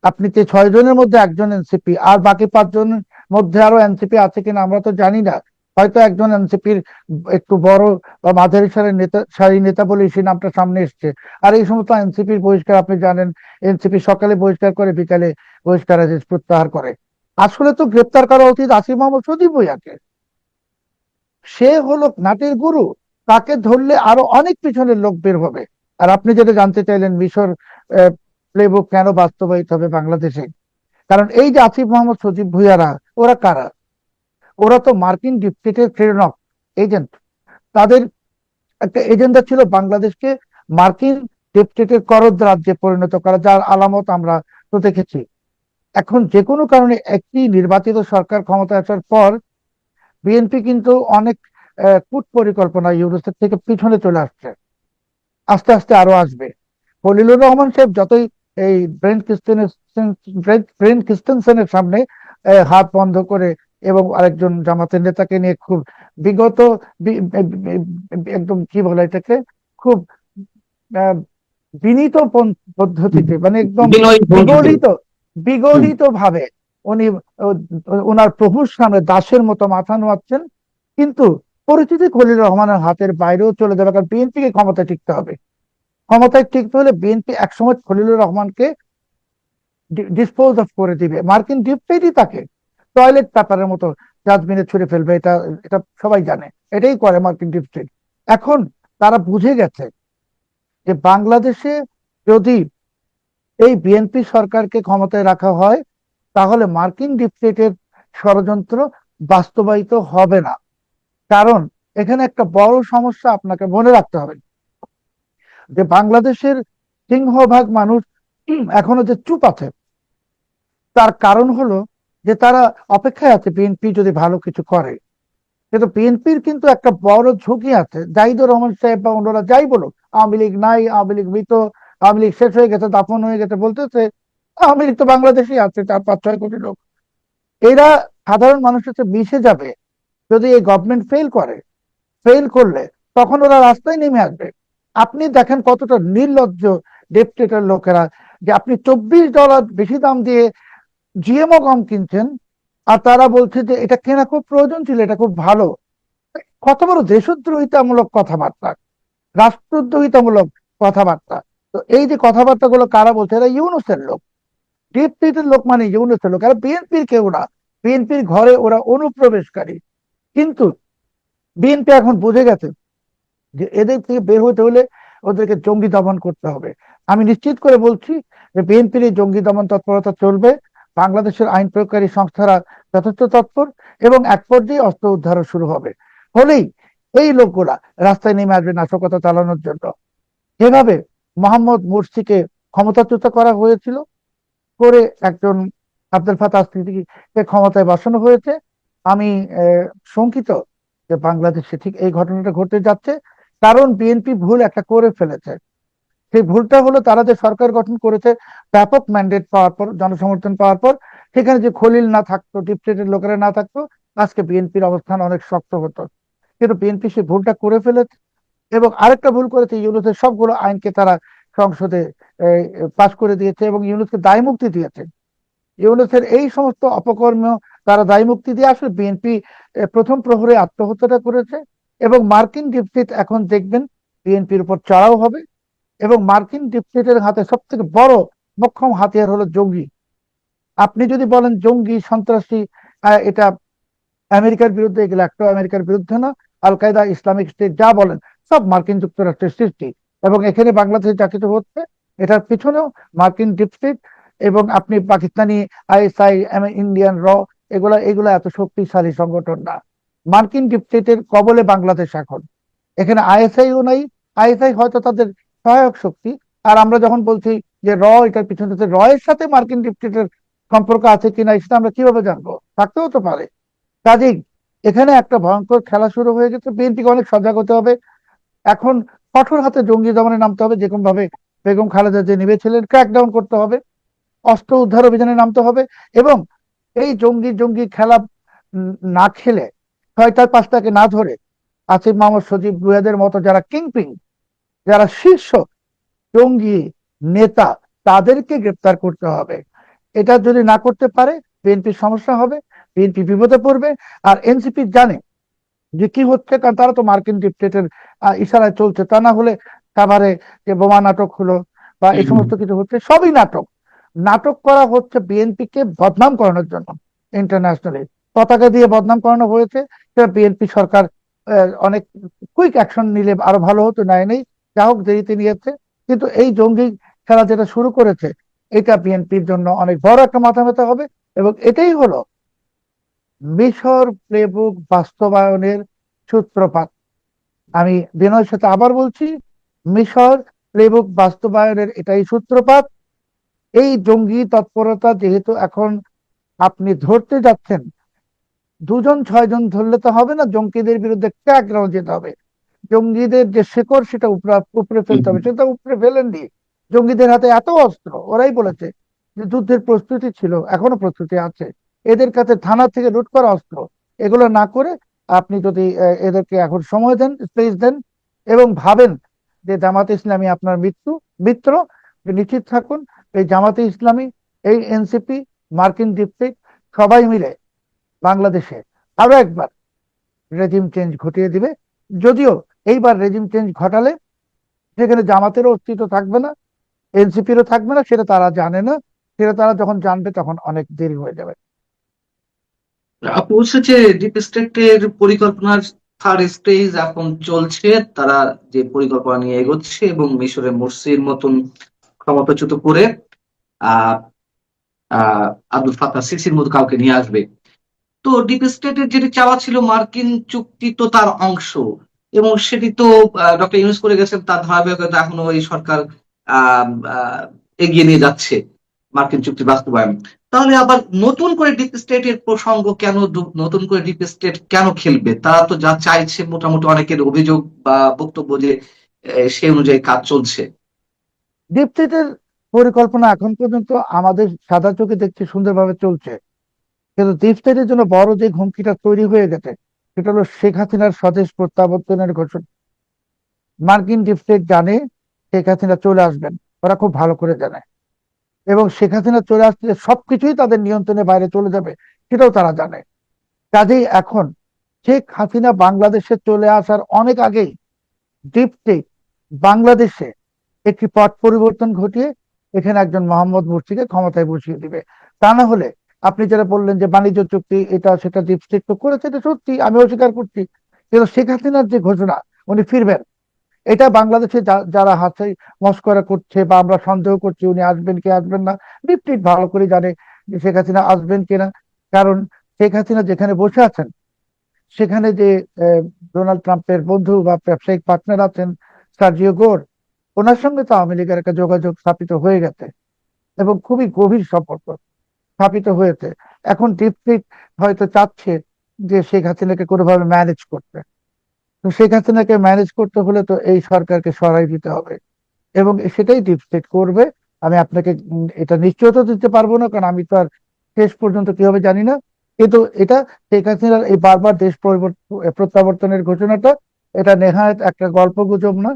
আপনি যে 6 জনের মধ্যে একজন এনসিপি, আর বাকি 5 জনের মধ্যে আরো এনসিপি আছে কিনা আমরা তো জানি না। হয়তো একজন এনসিপির একটু বড় বা মাঝারি সারি নেতা বলে সেই নামটা সামনে এসছে। আর এই সমস্ত এনসিপির বহিষ্কার আপনি জানেন, এনসিপি সকালে বহিষ্কার করে, বিকালে বহিষ্কার আদেশ প্রত্যাহার করে। আসলে তো গ্রেপ্তার করা উচিত আসিফ মাহমুদ সজীব ভুঁইয়াকে। সে হলো নাটের গুরু, তাকে ধরলে আরো অনেক পিছনের লোক বের হবে। আর আপনি যেটা জানতে চাইলেন মিশর প্লেবুক কেন বাস্তবায়িত হবে বাংলাদেশে, কারণ এই যে আসিফ মোহাম্মদ সজীব ভুঁইয়ারা, ওরা কারা? ওরা তো মার্কিন ডিপ স্টেটের প্রেরণক, এজেন্ট। তাদের একটা এজেন্ডা ছিল বাংলাদেশকে মার্কিন ডিপ স্টেটের করদ রাজ্যে পরিণত করা, যার আলামত আমরা তো দেখেছি। এখন যে কোনো কারণে একটি নির্বাচিত সরকার ক্ষমতায় আসার পর বিএনপি কিন্তু অনেক কূট পরিকল্পনা ইউনুসের থেকে পিছনে চলে আসছে, আস্তে আস্তে আরো আসবে। খলিলুর রহমান সাহেব যতই এই ব্রেন ক্রিস্টেনসেনের সামনে হাত বন্ধ করে এবং আরেকজন জামাতের নেতাকে নিয়ে খুব বিগত একদম কি বলে এটাকে, খুব আহ, বিনীত পদ্ধতিতে, মানে একদম বিনয়ী ভঙ্গিতে। বিগলিত বিগলিত ভাবে উনি ওনার প্রভুর সামনে দাসের মতো মাথা নোয়াচ্ছেন। কিন্তু পরিস্থিতি খলিলুর রহমানের হাতের বাইরেও চলে যাবে, কারণ বিএনপিকে ক্ষমতায় টিকতে হবে। ক্ষমতায় টিকতে হলে বিএনপি একসময় খলিলুর রহমানকে ডিসপোজ অফ করে দিবে। মার্কিন ডিপ স্টেটই তাকে টয়লেট পেপারের মতো ডাস্টবিনে ছুড়ে ফেলবে, এটা এটা সবাই জানে, এটাই করে মার্কিন ডিপ স্টেট। এখন তারা বুঝে গেছে যে বাংলাদেশে যদি এই বিএনপি সরকারকে ক্ষমতায় রাখা হয়, তাহলে মার্কিন ডিপ স্টেটের ষড়যন্ত্র বাস্তবায়িত হবে না। কারণ এখানে একটা বড় সমস্যা আপনাকে মনে রাখতে হবে, যে বাংলাদেশের সিংহভাগ মানুষ এখনো যে চুপ আছে, তার কারণ হলো যে তারা অপেক্ষায় আছে বিএনপি যদি ভালো কিছু করে। কিন্তু বিএনপির কিন্তু একটা বড় ঝুঁকি আছে। জাহিদুর রহমান সাহেব বা অন্যরা যাই বলুক, আওয়ামী লীগ নাই, আওয়ামী লীগ মৃত, আওয়ামী লীগ শেষ হয়ে গেছে, দাফন হয়ে গেছে বলতেছে, আওয়ামী লীগ তো বাংলাদেশেই আছে 4-5-6 কোটি লোক। এরা সাধারণ মানুষের সাথে মিশে যাবে যদি এই গভর্নমেন্ট ফেল করে। ফেল করলে তখন ওরা রাস্তায় নেমে আসবে। আপনি দেখেন কতটা নির্লজ্জ ডেপুটেটের লোকেরা, যে আপনি $24 বেশি দাম দিয়ে জিএমও গম কিনছেন, আর তারা বলছে যে এটা কেনা খুব প্রয়োজন ছিল, এটা খুব ভালো। কত বড় দেশদ্রোহিতামূলক কথাবার্তা, রাষ্ট্রদ্রোহিতামূলক কথাবার্তা। তো এই যে কথাবার্তাগুলো কারা বলছে, এরা ইউনূসের লোক, ডিপ স্টেটের লোক, মানে ইউনূসের লোক। আর বিএনপির কেউ না, বিএনপির ঘরে ওরা অনুপ্রবেশকারী। কিন্তু বিএনপি এখন বুঝে গেছে যে এদের থেকে বের হতে হলে ওদেরকে জঙ্গি দমন করতে হবে। আমি নিশ্চিত করে বলছি যে বিএনপির এই জঙ্গি দমন তৎপরতা চলবে। বাংলাদেশের আইন প্রয়োগকারী সংস্থারা যথেষ্ট তৎপর, এবং এক পর্যায়ে অস্ত্র উদ্ধারও শুরু হবে। হলেই এই লোকগুলা রাস্তায় নেমে আসবে নাশকতা চালানোর জন্য। যেভাবে মোহাম্মদ মুরসিকে ক্ষমতাচ্যুত করা হয়েছিল, করে একজন আব্দুল ফাতাহ সিদ্দিকীকে ক্ষমতায় বসানো হয়েছে, আমি শঙ্কিত যে বাংলাদেশে ঠিক এই ঘটনাটা ঘটতে যাচ্ছে। কারণ বিএনপি ভুল একটা করে ফেলেছে। সেই ভুলটা হলো তারা যে সরকার গঠন করেছে ব্যাপক ম্যান্ডেট পাওয়ার পর, জনসমর্থন পাওয়ার পর, সেখানে যে খলিল না থাকতো, ডিপস্টেটের লোকেরা না থাকতো, আজকে বিএনপির অবস্থান অনেক শক্ত হতো। কিন্তু বিএনপি সেই ভুলটা করে ফেলেছে। এবং আরেকটা ভুল করেছে, ইউনূসের সবগুলো আইনকে তারা সংসদে পাশ করে দিয়েছে এবং ইউনূসকে দায় মুক্তি দিয়েছে। ইউনূসের এই সমস্ত অপকর্ম তারা দায় মুক্তি দিয়ে আসলে বিএনপি প্রথম প্রহরে আত্মহত্যাটা করেছে। এবং মার্কিন ডিপস্টেট এখন দেখবেন বিএনপির উপর চড়াও হবে। এবং মার্কিন ডিপস্টেটের হাতে সব থেকে বড় মোক্ষম হাতিয়ার হলো জঙ্গি। আপনি যদি বলেন জঙ্গি সন্ত্রাসী, এটা আমেরিকার বিরুদ্ধে, এগুলো একটা আমেরিকার বিরুদ্ধে না। আল কায়দা, ইসলামিক স্টেট যা বলেন, সব মার্কিন যুক্তরাষ্ট্রের সৃষ্টি। এবং এখানে বাংলাদেশে যা কিছু হচ্ছে, এটার পিছনেও মার্কিন ডিপস্টেট। এবং আপনি পাকিস্তানি আইএসআই, ইন্ডিয়ান এগুলা এগুলা এত শক্তিশালী সংগঠন না। মার্কিন ডিপস্টেটের কবলে বাংলাদেশ এখন। এখানে আইএসআইও নাই। আইএসআই হয়তো তাদের সহায়ক শক্তি। আর আমরা যখন বলছি যে এটার পিছনে, এর সাথে মার্কিন ডিপস্টেটের সম্পর্ক আছে কিনা সেটা আমরা কিভাবে জানবো? থাকতেও তো পারে। কাজেই এখানে একটা ভয়ঙ্কর খেলা শুরু হয়ে গেছে। বিএনপিকে অনেক সজাগ হতে হবে এখন। কঠোর হাতে জঙ্গি দমনে নামতে হবে, যেরকম ভাবে বেগম খালেদা যে নেমেছিলেন, ক্র্যাকডাউন করতে হবে, অস্ত্র উদ্ধার অভিযানে নামতে হবে। এবং এই জঙ্গি জঙ্গি খেলা না খেলে, 6টা 5টাকে না ধরে, আসিফ মাহমুদ, সজীব ভুইয়াদের মতো যারা কিংপিং, যারা শীর্ষ জঙ্গি নেতা, তাদেরকে গ্রেপ্তার করতে হবে। এটা যদি না করতে পারে, বিএনপির সমস্যা হবে, বিএনপি বিপদে পড়বে। আর এনসিপি জানে যে কি হচ্ছে, কারণ তারা তো মার্কিন ডিক্টেটের ইশারায় চলছে। তা না হলে কাভারে যে বোমা নাটক হলো বা এই সমস্ত কিছু হচ্ছে, সবই নাটক। নাটক করা হচ্ছে বিএনপি কে বদনাম করানোর জন্য। ইন্টারন্যাশনালি পতাকা দিয়ে বদনাম করানো হয়েছে। সেটা বিএনপি সরকার অনেক কুইক অ্যাকশন নিলে আরো ভালো হতো, নেই, যা হোক দেরিতে নিয়েছে। কিন্তু এই জঙ্গি খেলা যেটা শুরু করেছে, এটা বিএনপির জন্য অনেক বড় একটা মাথা ব্যথা হবে। এবং এটাই হলো মিশর প্লেবুক বাস্তবায়নের সূত্রপাত। আমি বিনয়ের সাথে আবার বলছি, মিশর প্লেবুক বাস্তবায়নের এটাই সূত্রপাত। এই জঙ্গি তৎপরতা যেহেতু এখন আপনি ধরতে যাচ্ছেন, 2-6 জন ধরলে তো হবে না, জঙ্গিদের বিরুদ্ধে ক্র্যাকডাউন যেতে হবে। জঙ্গিদের যে শেকড় সেটা উপরে উপরে ফেলতে হবে, সেটা উপরে ফেলেননি। জঙ্গিদের হাতে এত অস্ত্র, ওরাই বলেছে যে যুদ্ধের প্রস্তুতি ছিল, এখনো প্রস্তুতি আছে। এদের কাছে থানা থেকে লুট করা অস্ত্র, এগুলো না করে আপনি যদি এদেরকে এখন সময় দেন, স্পেস দেন, এবং ভাবেন যে জামাতে ইসলামী আপনার মিত্র, নিশ্চিত থাকুন এই জামাতে ইসলামী, এই এনসিপি, মার্কিন ডিপস্টেট সবাই মিলে বাংলাদেশে আরো একবার রেজিম চেঞ্জ ঘটিয়ে দিবে। যদিও এইবার রেজিম চেঞ্জ ঘটালে সেখানে জামাতেরও অস্তিত্ব থাকবে না, এনসিপিরও থাকবে না, সেটা তারা জানে না। সেটা তারা যখন জানবে তখন অনেক দেরি হয়ে যাবে। আপনি বলছেন যে ডিপ স্টেটের পরিকল্পনার থার্ড স্টেজ এখন চলছে, তারা যে পরিকল্পনা নিয়ে এগোচ্ছে এবং মিশরের মোরসির মতন ক্ষমতাচ্যুত করে আহ আহ আব্দুল ফাত্তাহ সিসির মতো কাউকে নিয়ে আসবে। তো ডিপ স্টেটের যেটি চাওয়া ছিল মার্কিন চুক্তি তো তার অংশ, এবং সেটি তো ডক্টর ইউনূস করে গেছেন, তার ধারাবাহিকতা এখনো এই সরকার আহ আহ, এগিয়ে নিয়ে যাচ্ছে মার্কিন চুক্তি বাস্তবায়ন। তাহলে আবার নতুন করে ডিপ স্টেটের প্রসঙ্গ কেন, নতুন করে ডিপ স্টেট কেন খেলবে? তারা তো যা চাইছে, মোটামুটি অনেকের অভিযোগ বা বক্তব্য যে সেই অনুযায়ী কাজ চলছে। ডিপ স্টেটের পরিকল্পনা এখন পর্যন্ত আমাদের সাদা চোখে দেখছি সুন্দরভাবে চলছে, কিন্তু ডিপ স্টেটের জন্য বড় যে হুমকিটা তৈরি হয়ে গেছে সেটা হলো শেখ হাসিনার স্বদেশ প্রত্যাবর্তনের ঘোষণা। মার্কিন ডিপ স্টেট জানে শেখ হাসিনা চলে আসবেন, ওরা খুব ভালো করে জানে, এবং শেখ হাসিনা চলে আসলে সবকিছুই তাদের নিয়ন্ত্রণের বাইরে চলে যাবে, সেটাও তারা জানে। কাজেই এখন শেখ হাসিনা বাংলাদেশে চলে আসার অনেক আগেই ডিপ স্টেট বাংলাদেশে একটি পট পরিবর্তন ঘটিয়ে এখানে একজন মোহাম্মদ মুর্সিকে ক্ষমতায় বসিয়ে দিবে। তা না হলে আপনি যেটা বললেন যে বাণিজ্য চুক্তি এটা সেটা ডিপ স্টেট তো করেছে, এটা সত্যি, আমি অস্বীকার করছি। কিন্তু শেখ হাসিনার যে ঘোষণা উনি ফিরবেন, এটা বাংলাদেশে যারা হাতে মস্করা করছে বা আমরা সন্দেহ করছি উনি আসবেন কি আসবেন না, ডিপ স্টেট ভালো করে জানে যে শেখ হাসিনা আসবেন কিনা। কারণ শেখ হাসিনা যেখানে বসে আছেন সেখানে যে আহ, ডোনাল্ড ট্রাম্পের বন্ধু বা ব্যবসায়িক পার্টনার আছেন সার্জিও গোর, ওনার সঙ্গে তো আওয়ামী লীগের একটা যোগাযোগ স্থাপিত হয়ে গেছে এবং খুবই গভীর সম্পর্ক স্থাপিত হয়েছে। এখন ডিপ স্টেট হয়তো চাচ্ছে যে শেখ হাসিনাকে কোনোভাবে ম্যানেজ করতে। তো শেখ হাসিনাকে ম্যানেজ করতে হলে তো এই সরকারকে সরাই দিতে হবে, এবং সেটাই ডিপ স্টেট করবে। আমি আপনাকে এটা নিশ্চয়তা দিতে পারবো না, কারণ আমি তো আর শেষ পর্যন্ত কি হবে জানি না। কিন্তু এটা শেখ হাসিনার এই বারবার দেশ প্রত্যাবর্তনের ঘোষণাটা, এটা নেহায়েত একটা গল্প গুজব না।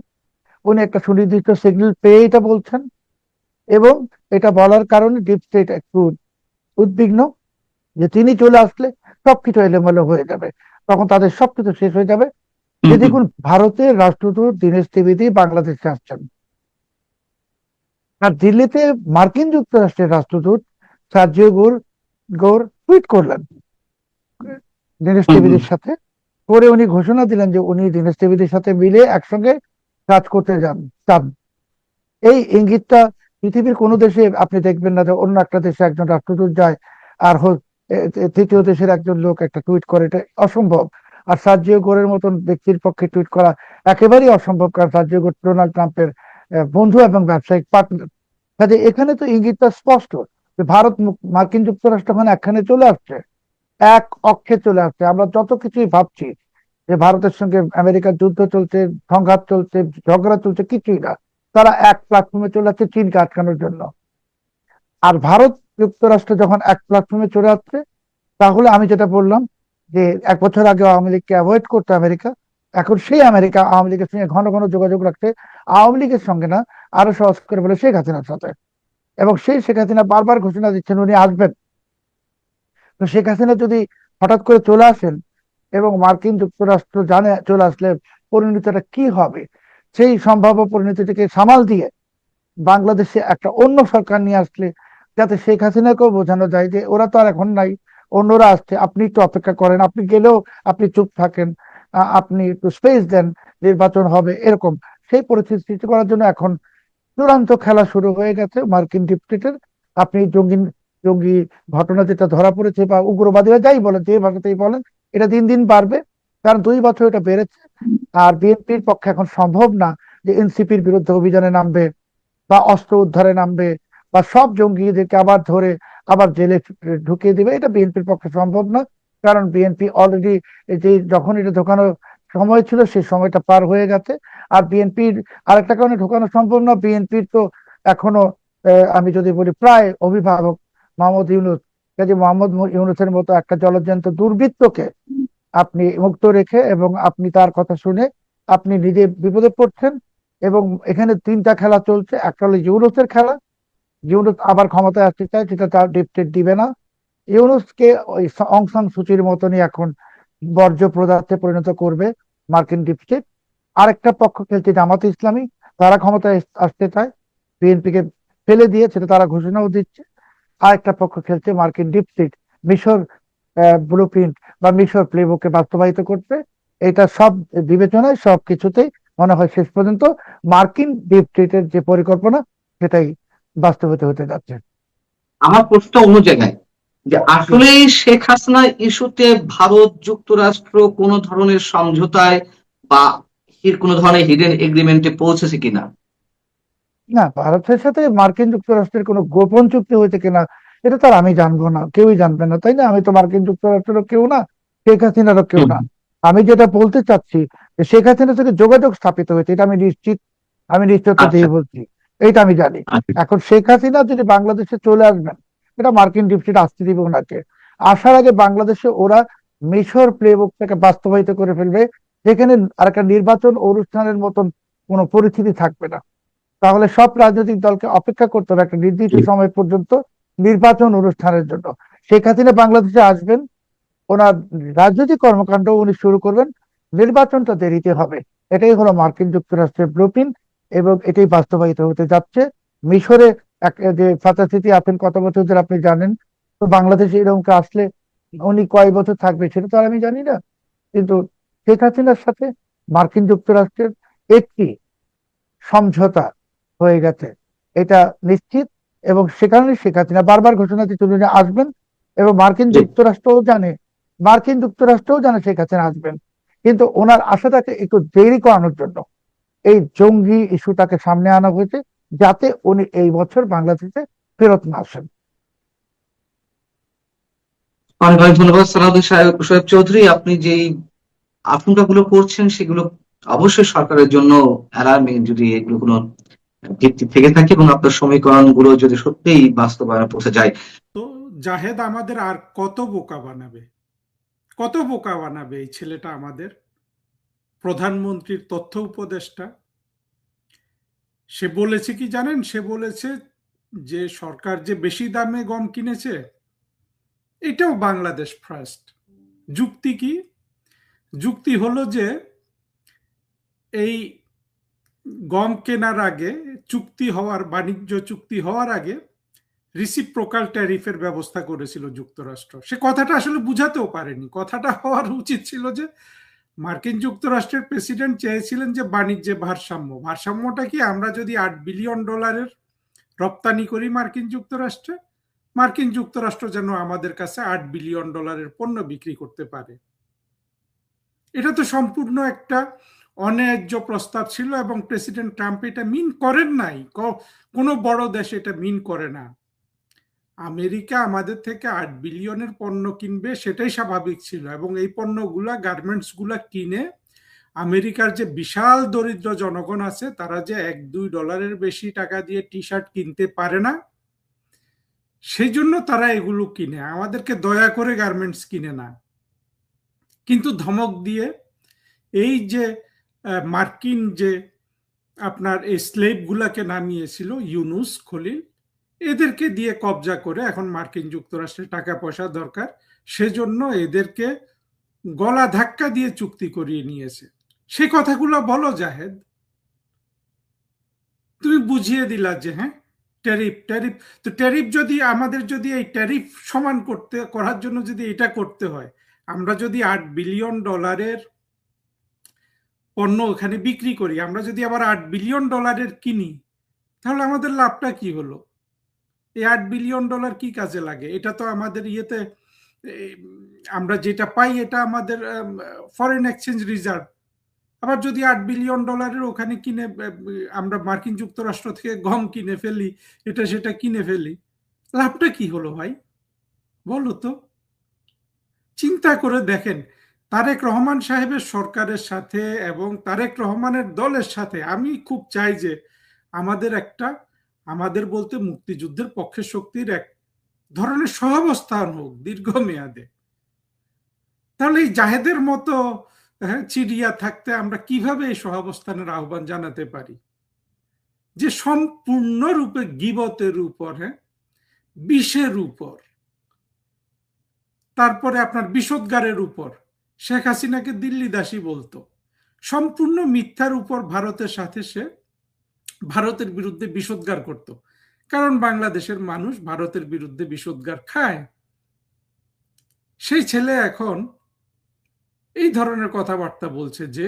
উনি একটা সুনির্দিষ্ট সিগন্যাল পেয়ে এটা বলছেন, এবং এটা বলার কারণে ডিপ স্টেট একটু উদ্বিগ্ন যে তিনি চলে আসলে সবকিছু এলোমেলো হয়ে যাবে, তখন তাদের সবকিছু শেষ হয়ে যাবে। যে দেখুন, ভারতের রাষ্ট্রদূত দীনেশ ত্রিবেদী বাংলাদেশে আসছেন, আর দিল্লিতে মার্কিন যুক্তরাষ্ট্রের রাষ্ট্রদূত সার্জিও গোর টুইট করলেন দীনেশ ত্রিবেদীর সাথে, করে উনি ঘোষণা দিলেন যে উনি দীনেশ ত্রিবেদীর সাথে মিলে একসঙ্গে কাজ করতে চান। এই ইঙ্গিতটা পৃথিবীর কোনো দেশে আপনি দেখবেন না যে অন্য একটা দেশে একজন রাষ্ট্রদূত যায় আর তৃতীয় দেশের একজন লোক একটা টুইট করে, এটা অসম্ভব। আর সার্জিও গোরের মতন ব্যক্তির পক্ষে টুইট করা একেবারেই অসম্ভব, কারণ সার্জিও গোর ডোনাল্ড ট্রাম্পের বন্ধু এবং ব্যবসায়িক পার্টনার। কাজে এখানে তো ইঙ্গিতটা স্পষ্ট যে ভারত মার্কিন যুক্তরাষ্ট্র এখন একখানে চলে আসছে, এক অক্ষে চলে আসছে। আমরা যত কিছুই ভাবছি যে ভারতের সঙ্গে আমেরিকার যুদ্ধ চলছে, সংঘাত চলছে, ঝগড়া চলছে, কিছুই না, তারা এক প্ল্যাটফর্মে চলে আসছে চীনকে আটকানোর জন্য। আর ভারত যুক্তরাষ্ট্র যখন এক প্ল্যাটফর্মে চলে আসছে, তাহলে আমি যেটা বললাম যে 1 বছর আগে আওয়ামী লীগকে অ্যাভয়েড করতে আমেরিকা, এখন সেই আমেরিকা আওয়ামী লীগের সঙ্গে ঘন ঘন যোগাযোগ রাখছে, আওয়ামী লীগের সঙ্গে না, আরো সহজ করে বলে শেখ হাসিনার সাথে। এবং সেই শেখ হাসিনা বারবার ঘোষণা দিচ্ছেন উনি আসবেন। তো শেখ হাসিনা যদি হঠাৎ করে চলে আসেন এবং মার্কিন যুক্তরাষ্ট্র জানে চলে আসলে পরিণতিটা কি হবে, সেই সম্ভাব্য পরিণতিটিকে সামাল দিয়ে বাংলাদেশে একটা অন্য সরকার নিয়ে আসলে, যাতে শেখ হাসিনাকেও বোঝানো যায় যে ওরা তো আর এখন নাই, অন্যরা আসছে, আপনি একটু অপেক্ষা করেন, আপনি গেলেও আপনি চুপ থাকেন, আপনি একটু স্পেস দেন, নির্বাচন হবে এরকম। সেই পরিস্থিতি সৃষ্টি করার জন্য এখন চূড়ান্ত খেলা শুরু হয়ে গেছে মার্কিন ডিপস্টেটের। আপনি জঙ্গি জঙ্গি ঘটনা যেটা ধরা পড়েছে বা উগ্রবাদীরা যাই বলেন, যে ভাষাতেই বলেন, এটা দিন দিন বাড়বে, কারণ 2 বছর এটা বেড়েছে। আর বিএনপির পক্ষে এখন সম্ভব না যে এনসিপির বিরুদ্ধে অভিযানে নামবে বা অস্ত্র উদ্ধারে নামবে বা সব জঙ্গিদেরকে আবার ধরে আবার জেলে ঢুকিয়ে দিবে, এটা বিএনপির পক্ষে সম্ভব না। কারণ বিএনপি অলরেডি যে যখন এটা ঢোকানোর সময় ছিল সেই সময়টা পার হয়ে গেছে। আর বিএনপির আরেকটা কারণে ঢোকানো সম্ভব না, বিএনপির তো এখনো আমি যদি বলি প্রায় অভিভাবক মোহাম্মদ ইউনূস, কাজে মোহাম্মদ ইউনূসের মতো একটা জলজ্যান্ত দুর্বৃত্তকে আপনি মুক্ত রেখে এবং আপনি তার কথা শুনে আপনি নিজে বিপদে পড়ছেন। এবং এখানে তিনটা খেলা চলছে, একটা হলো ইউনূসের খেলা, ইউনূস আবার ক্ষমতায় আসতে চায়, সেটা তার ডিপটেট দিবে না। ইউনূসকে ওই অং সান সুচির মতনই এখন বর্জ্য পদার্থে পরিণত করবে মার্কিন ডিপটেট। আরেকটা পক্ষ খেলছে জামাতে ইসলামী, তারা ক্ষমতায় আসতে চায়, বিএনপিকে ফেলে দিয়ে সেটা তারা ঘোষণাও দিচ্ছে। আরেকটা পক্ষ খেলছে মার্কিন ডিপস্টেট, মিশর ব্লুপ্রিন্ট বা মিশর প্লেবুককে বাস্তবায়িত করতে। এটা সব বিবেচনায় সব কিছুতেই মনে হয় শেষ পর্যন্ত মার্কিন ডিপস্টেটের যে পরিকল্পনা সেটাই বাস্তবায়িত হতে যাচ্ছে। আমার প্রশ্নটা অন্য জায়গায়, যে আসলে শেখ হাসিনা ইস্যুতে ভারত যুক্তরাষ্ট্র কোন ধরনের সমঝোতায় বা কোন ধরনের হিডেন এগ্রিমেন্টে পৌঁছেছে কিনা? না, ভারতের সাথে মার্কিন যুক্তরাষ্ট্রের কোনো গোপন চুক্তি হয়েছে কিনা এটা তো আর আমি জানবো না, কেউই জানবে না, তাই না? আমি তো মার্কিন যুক্তরাষ্ট্রেরও কেউ না, শেখ হাসিনারও কেউ না। আমি যেটা বলতে চাচ্ছি যে শেখ হাসিনার সাথে যোগাযোগ স্থাপিত হয়েছে, এটা আমি নিশ্চিত, আমি নিশ্চয়তা আচ্ছা দিয়ে বলছি, এইটা আমি জানি। আচ্ছা। এখন শেখ হাসিনা যদি বাংলাদেশে চলে আসবেন, এটা মার্কিন ডিপস্টেট আসতে দিবে ওনাকে। আসার আগে বাংলাদেশে ওরা মিশর প্লেবুকটাকে বাস্তবায়িত করে ফেলবে, যেখানে আর একটা নির্বাচন অনুষ্ঠানের মতন কোনো পরিস্থিতি থাকবে না। তাহলে সব রাজনৈতিক দলকে অপেক্ষা করতে হবে একটা নির্দিষ্ট সময় পর্যন্ত নির্বাচন অনুষ্ঠানের জন্য। শেখ হাসিনা বাংলাদেশে আসবেন, ওনার রাজনৈতিক কর্মকাণ্ড উনি শুরু করবেন, নির্বাচনটা দেরিতে হবে। এটাই হলো মার্কিন যুক্তরাষ্ট্রের ব্লুপ্রিন্ট এবং এটাই বাস্তবায়িত হতে যাচ্ছে। মিশরে যে ফাতা সিটি আছেন কত বছর ধরে আপনি জানেন, তো বাংলাদেশে এরকম আসলে উনি কয় বছর থাকবে সেটা তো আর আমি জানি না। কিন্তু শেখ হাসিনার সাথে মার্কিন যুক্তরাষ্ট্রের একটি সমঝোতা হয়ে গেছে, এটা নিশ্চিত। এবং সে কারণে শেখ হাসিনা বারবার ঘোষণা দিয়ে উনি আসবেন, এবং জি। মার্কিন যুক্তরাষ্ট্রও জানে শেখ হাসিনা আসবেন। কিন্তু ওনার আশাটাকে একটু দেরি করানোর জন্য এই জঙ্গি ইস্যুটাকে সামনে আনা হয়েছে, যাতে উনি এই বছর বাংলাদেশে ফেরত না আসেন। অনেক অনেক ধন্যবাদ সালাউদ্দিন শোয়েব চৌধুরী, আপনি যেই আশঙ্কাগুলো করছেন সেগুলো অবশ্যই সরকারের জন্য অ্যালার্মিং, যদি এগুলো কোনো ভিত্তি থেকে থাকে এবং আপনার সমীকরণ গুলো যদি সত্যিই বাস্তবায়নে পৌঁছে যায়। তো জাহেদ আমাদের আর কত বোকা বানাবে, কত বোকা বানাবে এই ছেলেটা আমাদের, প্রধানমন্ত্রীর তথ্য উপদেষ্টা। সে বলেছে কি জানেন, সে বলেছে যে সরকার যে বেশি দামে গম কিনেছে এটাও বাংলাদেশ ফার্স্ট। যুক্তি কি? যুক্তি হলো যে এই গম কেনার আগে বাণিজ্য চুক্তি হওয়ার আগে রিসিপ্রোকাল ট্যারিফের ব্যবস্থা করেছিল যুক্তরাষ্ট্র। সে কথাটা আসলে বুঝাতেও পারেনি, কথাটা হওয়ার উচিত ছিল যে মার্কিন যুক্তরাষ্ট্রের প্রেসিডেন্ট চেয়েছিলেন যে বাণিজ্যে ভারসাম্যটা কি, আমরা যদি $8 বিলিয়ন রপ্তানি করি মার্কিন যুক্তরাষ্ট্র যেন আমাদের কাছে $8 বিলিয়ন পণ্য বিক্রি করতে পারে। এটা তো সম্পূর্ণ একটা অন্যায্য প্রস্তাব ছিল এবং প্রেসিডেন্ট ট্রাম্প এটা মিন করেন নাই। কোনো বড় দেশ এটা মিন করে না। আমেরিকা আমাদের থেকে 8 বিলিয়নের পণ্য কিনবে, সেটাই স্বাভাবিক ছিল, এবং এই পণ্যগুলা গার্মেন্টস গুলা কিনে আমেরিকার যে বিশাল দরিদ্র জনগণ আছে তারা যে $1-2 বেশি টাকা দিয়ে টি শার্ট কিনতে পারে না, সেই জন্য তারা এগুলো কিনে, আমাদেরকে দয়া করে গার্মেন্টস কিনে না। কিন্তু ধমক দিয়ে এই যে মার্কিন যে আপনার এই স্লেভ গুলাকে নামিয়েছিল ইউনুস খলিল, এদেরকে দিয়ে কবজা করে এখন মার্কিন যুক্তরাষ্ট্রের টাকা পয়সা দরকার, সেজন্য এদেরকে গলা ধাক্কা দিয়ে চুক্তি করিয়ে নিয়েছে। সেই কথাগুলো বলো জাহেদ, তুমি বুঝিয়ে দিলা যে হ্যাঁ ট্যারিফ ট্যারিফ তো ট্যারিফ যদি আমাদের যদি এই ট্যারিফ সমান করার জন্য যদি এটা করতে হয়, আমরা যদি $8 বিলিয়ন পণ্য ওখানে বিক্রি করি, আমরা যদি আবার $8 বিলিয়ন কিনি, তাহলে আমাদের লাভটা কি হলো? এই $8 বিলিয়ন কি কাজে লাগে? এটা তো আমাদের ইয়েতে আমরা যেটা পাই এটা আমাদের ফরেন এক্সচেঞ্জ রিজার্ভ, আবার যদি $8 বিলিয়ন ওখানে কিনে আমরা মার্কিন যুক্তরাষ্ট্র থেকে গম কিনে ফেলি, এটা সেটা কিনে ফেলি, লাভটা কি হলো ভাই বলো তো? চিন্তা করে দেখেন, তারেক রহমান সাহেবের সরকারের সাথে এবং তারেক রহমানের দলের সাথে আমি খুব চাই যে আমাদের বলতে মুক্তিযুদ্ধের পক্ষে শক্তির এক ধরনের সহাবস্থান হোক দীর্ঘমেয়াদে। তাহলে এই জাহেদের মতো চিড়িয়া থাকতে আমরা কিভাবে এই সহাবস্থানের আহ্বান জানাতে পারি, যে সম্পূর্ণরূপে গীবতের উপর, বিষের উপর, তারপরে আপনার বিষোদ্গারের উপর শেখ হাসিনাকে দিল্লি দাসী বলতো, সম্পূর্ণ মিথ্যার উপর ভারতের সাথে সে ভারতের বিরুদ্ধে বিষোদ্গার করত, কারণ বাংলাদেশের মানুষ ভারতের বিরুদ্ধে বিষোদ্গার খায়। সেই ছেলে এখন এই ধরনের কথাবার্তা বলছে যে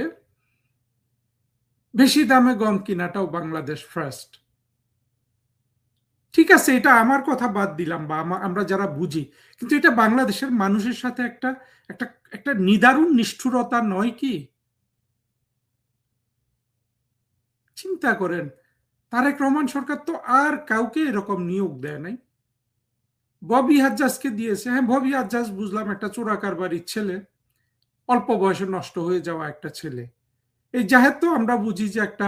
বেশি দামে গম কিনাটাও বাংলাদেশ ফার্স্ট। ঠিক আছে, এটা আমার কথা বাদ দিলাম বা আমরা যারা বুঝি, কিন্তু এটা বাংলাদেশের মানুষের সাথে একটা একটা একটা নিদারুণ নিষ্ঠুরতা নয় কি? চিন্তা করেন, তারেক রহমান সরকার তো আর কাউকে এরকম নিয়োগ দেয় নাই, ববি হাজ্জাজকে দিয়েছে। হ্যাঁ, ববি হাজ্জাজ বুঝলাম একটা চোরাকার বাড়ির ছেলে, অল্প বয়সে নষ্ট হয়ে যাওয়া একটা ছেলে। এই জাহেদ তো আমরা বুঝি যে একটা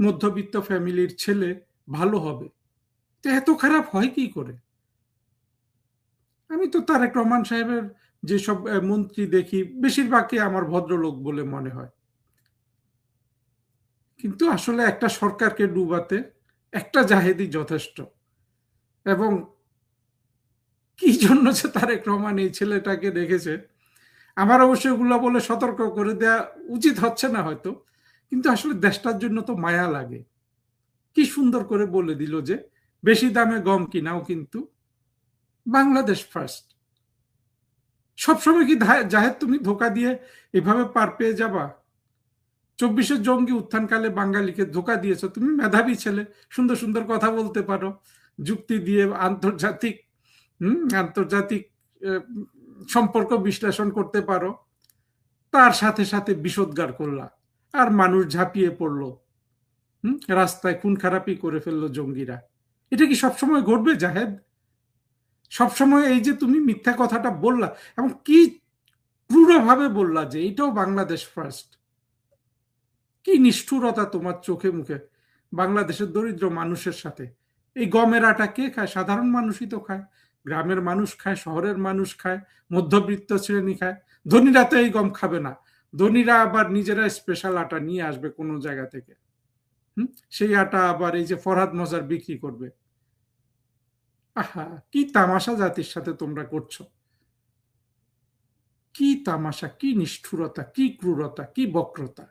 মধ্যবিত্ত ফ্যামিলির ছেলে, ভালো হবে। তো এত খারাপ হয় কি করে? আমি তো তারেক রহমান সাহেবের যেসব মন্ত্রী দেখি বেশিরভাগই আমার ভদ্রলোক বলে মনে হয়, কিন্তু আসলে একটা সরকারকে ডুবাতে একটা জাহেদই যথেষ্ট। এবং কি জন্য যে তারেক রহমান এই ছেলেটাকে রেখেছে, আমার অবশ্য এগুলো বলে সতর্ক করে দেওয়া উচিত হচ্ছে না হয়তো, কিন্তু আসলে দেশটার জন্য তো মায়া লাগে। কি সুন্দর করে বলে দিল যে বেশি দামে গম কিনাও কিন্তু বাংলাদেশ ফার্স্ট। সবসময় কি জাহেদ তুমি ধোকা দিয়ে এভাবে পার পেয়ে যাবা? 24-এর জঙ্গি উত্থানকালে বাঙালিকে ধোকা দিয়েছ। তুমি মেধাবী ছেলে, সুন্দর সুন্দর কথা বলতে পারো, যুক্তি দিয়ে আন্তর্জাতিক সম্পর্ক বিশ্লেষণ করতে পারো, তার সাথে সাথে বিষোদ্গার করলা, আর মানুষ ঝাঁপিয়ে পড়লো, রাস্তায় খুন খারাপি করে ফেললো জঙ্গিরা। এটা কি সবসময় ঘটবে জাহেদ? সবসময় এই যে তুমি মিথ্যা কথাটা বললা, এবং কি ক্রূরভাবে বললা যে এটাও বাংলাদেশ ফার্স্ট, কি নিষ্ঠুরতা তোমার চোখে মুখে বাংলাদেশের দরিদ্র মানুষের সাথে। এই গমের আটা কে খায়? সাধারণ মানুষই তো খায়, গ্রামের মানুষ খায়, শহরের মানুষ খায়, মধ্যবিত্ত শ্রেণী খায়। ধনীরা তো এই গম খাবে না, ধনীরা আবার নিজেরা স্পেশাল আটা নিয়ে আসবে কোনো জায়গা থেকে, সেই আটা আবার এই যে ফরহাদ মজার বিক্রি করবে। আহা, কি তামাশা জাতির সাথে তোমরা করছো! কি তামাশা, কি নিষ্ঠুরতা, কি ক্রূরতা, কি বক্রতা!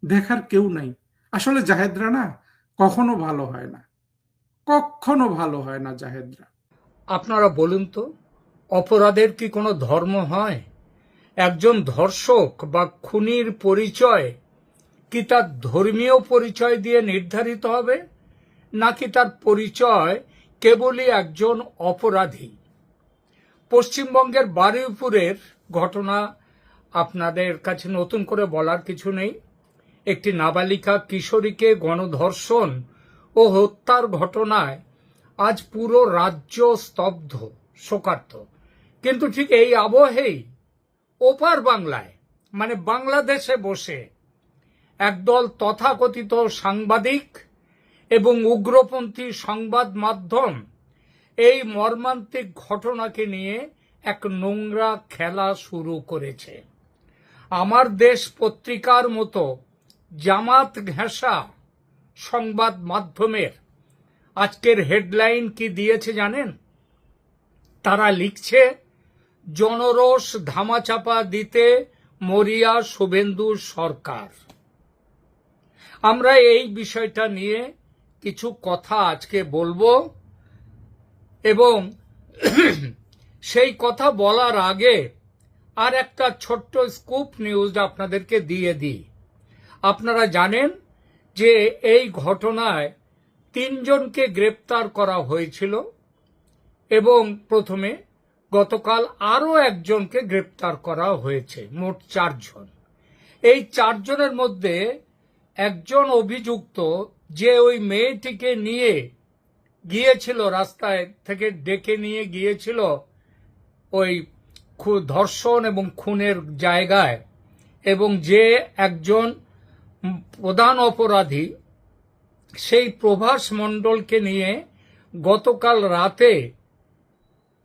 দেখার কেউ নাই। আসলে জাহেদরা না কখনো ভালো হয় না, কখনো ভালো হয় না জাহেদরা। আপনারা বলুন তো, অপরাধের কি কোনো ধর্ম হয়? একজন ধর্ষক বা খুনির পরিচয় কি তার ধর্মীয় পরিচয় দিয়ে নির্ধারিত হবে, নাকি তার পরিচয় কেবলই একজন অপরাধী? পশ্চিমবঙ্গের বারুইপুরের ঘটনা আপনাদের কাছে নতুন করে বলার কিছু নেই। একটি নাবালিকা কিশোরীকে গণধর্ষণ ও হত্যার ঘটনায় আজ পুরো রাজ্য স্তব্ধ, শোকার্ত। কিন্তু ঠিক এই আবহেই ওপার বাংলায়, মানে বাংলাদেশে বসে একদল তথাকথিত সাংবাদিক এবং উগ্রপন্থী সংবাদ মাধ্যম এই মর্মান্তিক ঘটনাকে নিয়ে এক নোংরা খেলা শুরু করেছে। আমার দেশ পত্রিকার মতো জামাত ঘেঁষা সংবাদ মাধ্যমের আজকের হেডলাইন কি দিয়েছে জানেন? তারা লিখছে, জনরোষ ধামাচাপা দিতে মরিয়া শুভেন্দু সরকার। আমরা এই বিষয়টা নিয়ে কিছু কথা আজকে বলবো, এবং সেই কথা বলার আগে আর একটা ছোট্ট স্কুপ নিউজ আপনাদেরকে দিয়ে দিই। আপনারা জানেন যে এই ঘটনায় 3 জনকে গ্রেপ্তার করা হয়েছিল, এবং প্রথমে গতকাল আরো একজনকে গ্রেপ্তার করা হয়েছে, মোট 4 জন। এই 4 জনের মধ্যে একজন অভিযুক্ত যে ওই মেয়েটিকে নিয়ে গিয়েছিল, রাস্তায় থেকে ডেকে নিয়ে গিয়েছিল ওই ধর্ষণ এবং খুনের জায়গায়, এবং যে একজন প্রধান অপরাধী সেই প্রভাস মণ্ডলকে নিয়ে গতকাল রাতে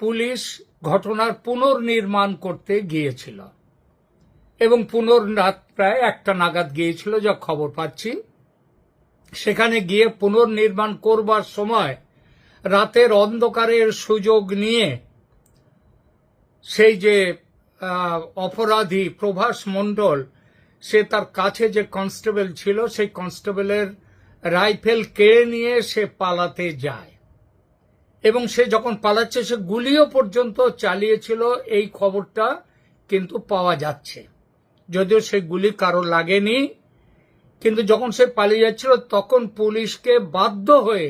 পুলিশ ঘটনার পুনর্নির্মাণ করতে গিয়েছিল, এবং রাত প্রায় 1টা নাগাদ গিয়েছিল যা খবর পাচ্ছি। সেখানে গিয়ে পুনর্নির্মাণ করবার সময় রাতের অন্ধকারের সুযোগ নিয়ে সেই যে অপরাধী প্রভাস মণ্ডল, সে তার কাছে যে কনস্টেবল ছিল সেই কনস্টেবলের রাইফেল কেড়ে নিয়ে সে পালাতে যায়, এবং সে যখন পালাচ্ছে সে গুলিও পর্যন্ত চালিয়েছিল। এই খবরটা কিন্তু পাওয়া যাচ্ছে, যদিও সেই গুলি কারো লাগেনি। কিন্তু যখন সে পালিয়ে যাচ্ছিল তখন পুলিশকে বাধ্য হয়ে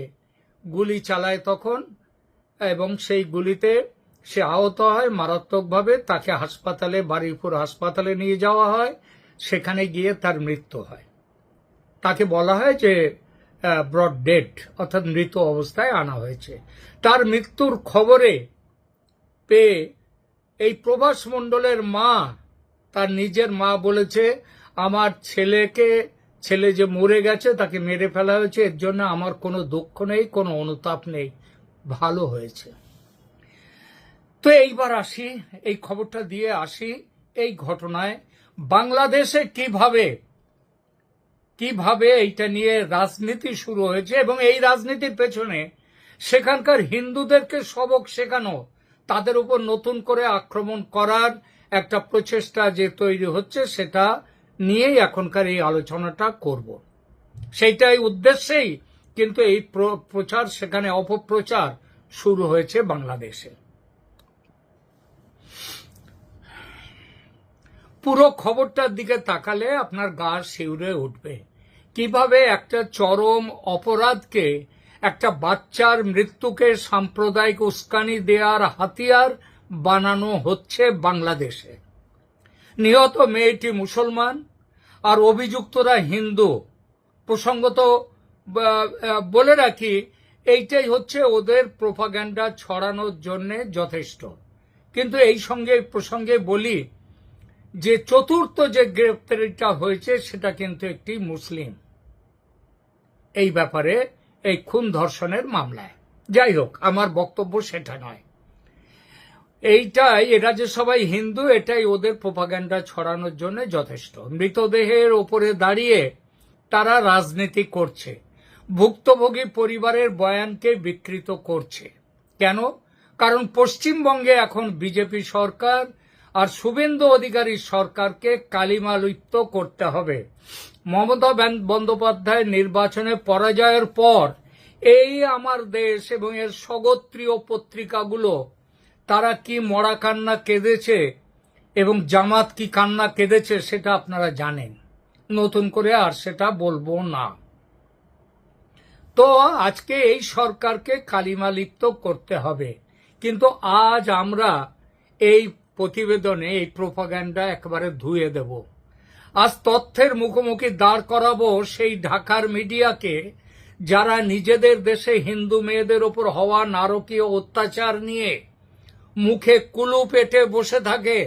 গুলি চালায় তখন, এবং সেই গুলিতে সে আহত হয় মারাত্মকভাবে। তাকে হাসপাতালে, বারুইপুর হাসপাতালে নিয়ে যাওয়া হয়। সেখানে গিয়ে তার মৃত্যু হয়। তাকে বলা হয় যে ব্রড ডেড, অর্থাৎ মৃত অবস্থায় আনা হয়েছে। তার মৃত্যুর খবরে পেয়ে এই প্রভাস মণ্ডলের মা, তার নিজের মা বলেছে, আমার ছেলে যে মরে গেছে, তাকে মেরে ফেলা হয়েছে, এর জন্য আমার কোনো দুঃখ নেই, কোনো অনুতাপ নেই, ভালো হয়েছে। তো এইবার আসি, এই খবরটা দিয়ে আসি এই ঘটনায় বাংলাদেশে কিভাবে এইটা নিয়ে রাজনীতি শুরু হয়েছে, এবং এই রাজনীতির পেছনে সেখানকার হিন্দুদেরকে সবক শেখানো, তাদের উপর নতুন করে আক্রমণ করার একটা প্রচেষ্টা যে তৈরি হচ্ছে, সেটা নিয়েই এখনকার এই আলোচনাটা করব। সেইটাই উদ্দেশ্যেই কিন্তু এই প্রচার, সেখানে অপপ্রচার শুরু হয়েছে বাংলাদেশে। পুরো খবরটার দিকে তাকালে আপনার গা শিউরে উঠবে, কিভাবে একটা চরম অপরাধকে, একটা বাচ্চার মৃত্যুকে সাম্প্রদায়িক উস্কানি দেওয়ার হাতিয়ার বানানো হচ্ছে বাংলাদেশে। নিহত মেয়েটি মুসলমান আর অভিযুক্তরা হিন্দু। প্রসঙ্গত বলে রাখি, এইটাই হচ্ছে ওদের প্রোপাগান্ডা ছড়ানোর জন্য যথেষ্ট। কিন্তু এই প্রসঙ্গে বলি যে চতুর্থ যে গ্রেপ্তারিটা হয়েছে সেটা কিন্তু একটি মুসলিম, এই ব্যাপারে, এই খুন ধর্ষণের মামলায়। যাই হোক, আমার বক্তব্য সেটা নয়। এরা যে সবাই হিন্দু, এটাই ওদের প্রোপাগান্ডা ছড়ানোর জন্য যথেষ্ট। মৃতদেহের ওপরে দাঁড়িয়ে তারা রাজনীতি করছে, ভুক্তভোগী পরিবারের বয়ানকে বিকৃত করছে। কেন? কারণ পশ্চিমবঙ্গে এখন বিজেপি সরকার আর শুভেন্দু অধিকারীর সরকারকে কালিমালিপ্ত করতে হবে। মমতা বন্দ্যোপাধ্যায় নির্বাচনে পরাজয়ের পর এই আমার দেশ এবং এর স্বগোত্রীয় পত্রিকাগুলো, তারা কি মরা কান্না কেঁদেছে এবং জামাত কি কান্না কেঁদেছে সেটা আপনারা জানেন, নতুন করে আর সেটা বলবো না। তো আজকে এই সরকারকে কালিমালিপ্ত করতে হবে। কিন্তু আজ আমরা এই প্রতিবেদনে এই প্রোপাগান্ডা একেবারে ধুয়ে দেব। আজ তথ্যের মুখোমুখি দাঁড় করাবো সেই ঢাকার মিডিয়াকে, যারা নিজেদের দেশে হিন্দু মেয়েদের ওপর হওয়া নারকীয় অত্যাচার নিয়ে মুখে কুলু পেটে বসে থাকে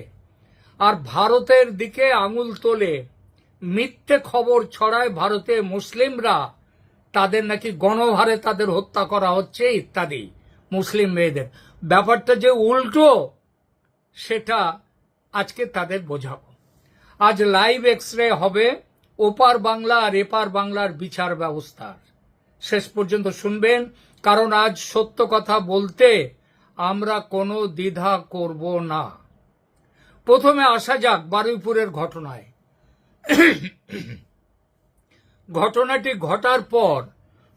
আর ভারতের দিকে আঙুল তোলে, মিথ্যে খবর ছড়ায় ভারতে মুসলিমরা, তাদের নাকি গণহারে তাদের হত্যা করা হচ্ছে ইত্যাদি, মুসলিম মেয়েদের। ব্যাপারটা যে উল্টো, সেটা আজকে তাদের বোঝাবো। আজ লাইভ এক্সরে হবে ওপার বাংলা আর এপার বাংলার বিচার ব্যবস্থার। শেষ পর্যন্ত শুনবেন, কারণ আজ সত্য কথা বলতে আমরা কোনো দ্বিধা করব না। প্রথমে আসা যাক বারুইপুরের ঘটনায়। ঘটনাটি ঘটার পর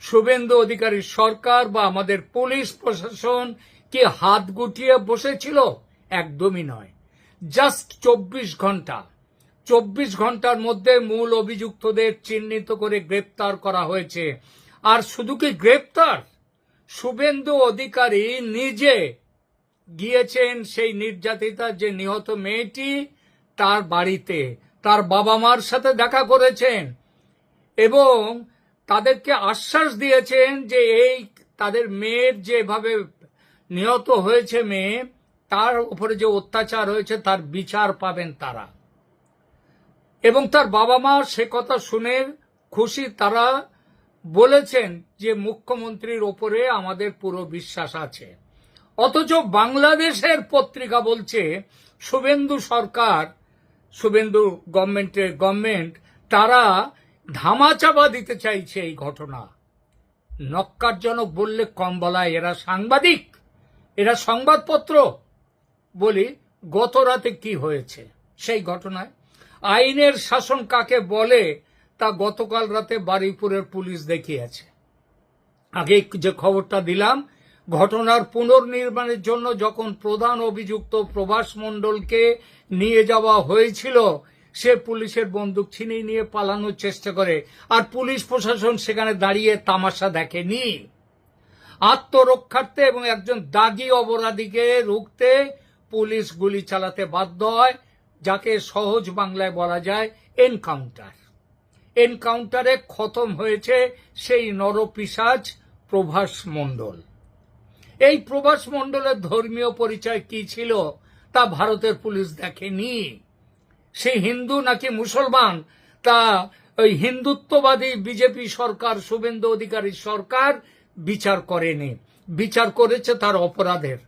শুভেন্দু অধিকারীর সরকার বা আমাদের পুলিশ প্রশাসন কি হাত গুটিয়ে বসেছিল? একদমই নয়। জাস্ট 24 ঘন্টার মধ্যে মূল অভিযুক্তদের চিহ্নিত করে গ্রেপ্তার করা হয়েছে। আর শুধু কি গ্রেপ্তার, শুভেন্দু অধিকারী নিজে গিয়েছেন সেই নির্যাতিতা যে নিহত মেয়েটি তার বাড়িতে, তার বাবা মার সাথে দেখা করেছেন এবং তাদেরকে আশ্বাস দিয়েছেন যে এই তাদের মেয়ের যেভাবে নিহত হয়েছে মেয়ে, তার উপরে যে অত্যাচার হয়েছে তার বিচার পাবেন তারা। এবং তার বাবা মা সে কথা শুনে খুশি, তারা বলেছেন যে মুখ্যমন্ত্রীর ওপরে আমাদের পুরো বিশ্বাস আছে। অথচ বাংলাদেশের পত্রিকা বলছে শুভেন্দু সরকার, শুভেন্দু গভর্নমেন্ট তারা ধামাচাপা দিতে চাইছে এই ঘটনা। নক্কারজনক বললে কম বলায়, এরা সাংবাদিক, এরা সংবাদপত্র। বলি গত রাতে কি হয়েছে সেই ঘটনায়। আইনের শাসন কাকে বলে তা গতকাল রাতে বারুইপুরের পুলিশ দেখিয়েছে। আগে যে খবরটা দিলাম, ঘটনার পুনর্নির্মাণের জন্য যখন প্রধান অভিযুক্ত প্রভাস মণ্ডলকে নিয়ে যাওয়া হয়েছিল, সে পুলিশের বন্দুক ছিনিয়ে নিয়ে পালানোর চেষ্টা করে, আর পুলিশ প্রশাসন সেখানে দাঁড়িয়ে তামাশা দেখেনি। আত্মরক্ষার্থে এবং একজন দাগী অপরাধীকে রুখতে পুলিশ গুলি চালাতে বাধ্য হয়, যাকে সহজ বাংলায় বলা যায় এনকাউন্টার। এনকাউন্টারে খতম হয়েছে সেই নরপিশাচ প্রভাস মণ্ডল। এই প্রভাস মণ্ডলের ধর্মীয় পরিচয় কি ছিল তা ভারতের পুলিশ দেখেনি। সে হিন্দু নাকি মুসলমান তা ওই হিন্দুত্ববাদী বিজেপি সরকার, শুভেন্দু অধিকারী সরকার বিচার করেনি, বিচার করেছে তার অপরাধের।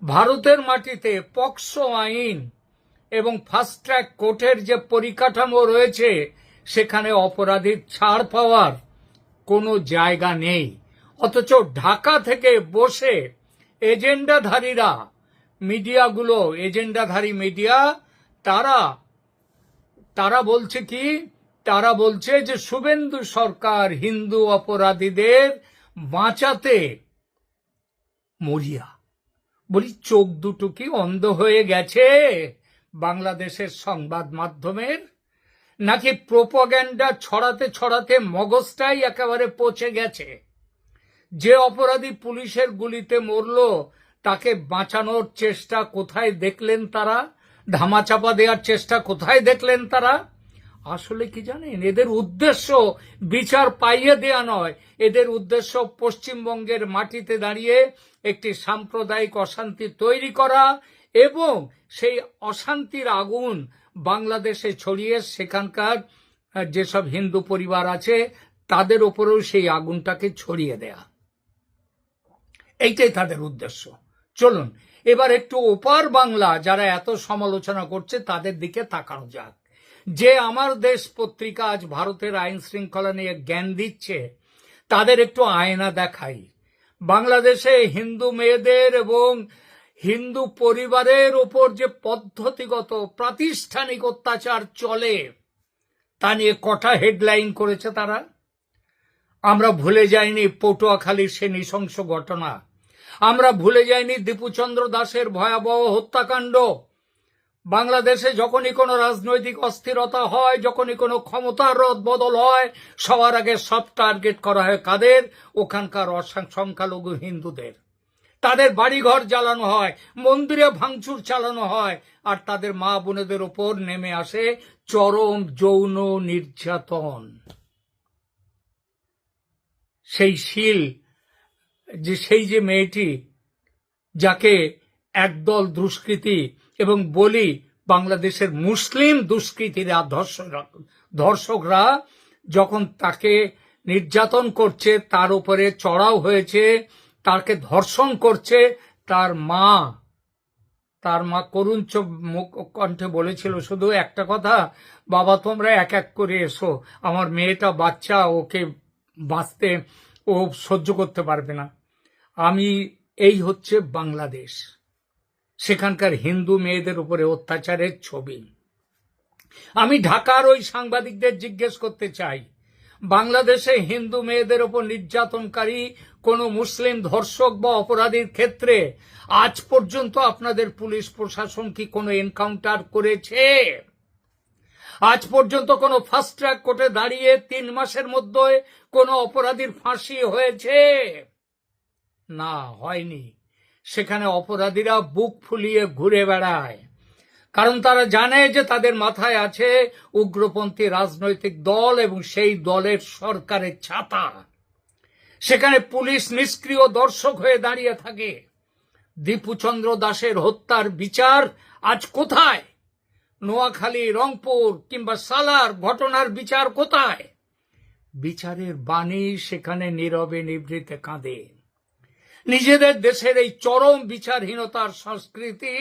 ভারতের মাটিতে পক্সো আইন এবং ফাস্ট ট্র্যাক কোর্টের যে পরিকাঠামো রয়েছে, সেখানে অপরাধীর ছাড় পাওয়ার কোনো জায়গা নেই। অথচ ঢাকা থেকে বসে এজেন্ডাধারীরা, মিডিয়াগুলো, এজেন্ডাধারী মিডিয়া, তারা বলছে কি, তারা বলছে যে শুভেন্দু সরকার হিন্দু অপরাধীদের বাঁচাতে মরিয়া। বলি চোখ দুটো কি অন্ধ হয়ে গেছে বাংলাদেশের সংবাদ মাধ্যমের? নাকি প্রোপাগ্যান্ডা ছড়াতে ছড়াতে মগজটাই একেবারে পচে গেছে? যে অপরাধী পুলিশের গুলিতে মরল তাকে বাঁচানোর চেষ্টা কোথায় দেখলেন তারা? ধামাচাপা দেওয়ার চেষ্টা কোথায় দেখলেন তারা? আসলে কি জানেন, এদের উদ্দেশ্য বিচার পাইয়ে দেয়া নয়, এদের উদ্দেশ্য পশ্চিমবঙ্গের মাটিতে দাঁড়িয়ে একটি সাম্প্রদায়িক অশান্তি তৈরি করা এবং সেই অশান্তির আগুন বাংলাদেশে ছড়িয়ে সেখানকার যেসব হিন্দু পরিবার আছে তাদের উপরেও সেই আগুনটাকে ছড়িয়ে দেয়া। এইটাই তাদের উদ্দেশ্য। চলুন এবার একটু ওপার বাংলা যারা এত সমালোচনা করছে তাদের দিকে তাকানো যাক। যে আমার দেশ পত্রিকা আজ ভারতের আইন শৃঙ্খলা নিয়ে জ্ঞান দিচ্ছে, তাদের একটু আয়না দেখাই। বাংলাদেশে হিন্দু মেয়েদের এবং হিন্দু পরিবারের ওপর যে পদ্ধতিগত প্রাতিষ্ঠানিক অত্যাচার চলে তা নিয়ে কটা হেডলাইন করেছে তারা। আমরা ভুলে যাইনি পটুয়াখালীর সে নৃশংস ঘটনা, আমরা ভুলে যাইনি দীপুচন্দ্র দাসের ভয়াবহ হত্যাকাণ্ড। বাংলাদেশে যখনই কোনো রাজনৈতিক অস্থিরতা হয়, যখনই কোনো ক্ষমতার রদবদল হয়, সবার আগে সব টার্গেট করা হয় কাদের? ওখানকার সংখ্যালঘু হিন্দুদের। তাদের বাড়িঘর জ্বালানো হয়, মন্দিরে ভাঙচুর চালানো হয়, আর তাদের মা বোনেদের উপর নেমে আসে চরম যৌন নির্যাতন। সেই যে মেয়েটি, যাকে একদল দুষ্কৃতী এবং বলি বাংলাদেশের মুসলিম দুষ্কৃতীরা, ধর্ষকরা যখন তাকে নির্যাতন করছে, তার উপরে চড়াও হয়েছে, তাকে ধর্ষণ করছে, তার মা করুণ কণ্ঠে বলেছিল শুধু একটা কথা, বাবা তোমরা এক এক করে এসো, আমার মেয়েটা বাচ্চা, ওকে বাঁচতে ও সহ্য করতে পারবে না। এই হচ্ছে বাংলাদেশ, সেখানকার হিন্দু মেয়েদের উপরে অত্যাচারের ছবি। আমি ঢাকার ওই সাংবাদিকদের জিজ্ঞেস করতে চাই, বাংলাদেশে হিন্দু মেয়েদের উপর নির্যাতনকারী কোন মুসলিম ধর্ষক বা অপরাধীর ক্ষেত্রে আজ পর্যন্ত আপনাদের পুলিশ প্রশাসন কি কোনো এনকাউন্টার করেছে? আজ পর্যন্ত কোনো ফাস্ট ট্র্যাক কোর্টে দাঁড়িয়ে 3 মাসের মধ্যে কোনো অপরাধীর ফাঁসি হয়েছে? না, হয়নি। সেখানে অপরাধীরা বুক ফুলিয়ে ঘুরে বেড়ায়। কারণ তারা জানে যে তাদের মাথায় আছে উগ্রপন্থী রাজনৈতিক দল এবং সেই দলের সরকারের ছাতা। সেখানে পুলিশ নিষ্ক্রিয় দর্শক হয়ে দাঁড়িয়ে থাকে। দীপুচন্দ্র দাসের হত্যার বিচার আজ কোথায়? নোয়াখালী, রংপুর কিংবা সালার ঘটনার বিচার কোথায়? বিচারের বাণী সেখানে নীরবে নিভৃতে কাঁদে। নিজেদের দেশের এই চরম বিচারহীনতার সংস্কৃতি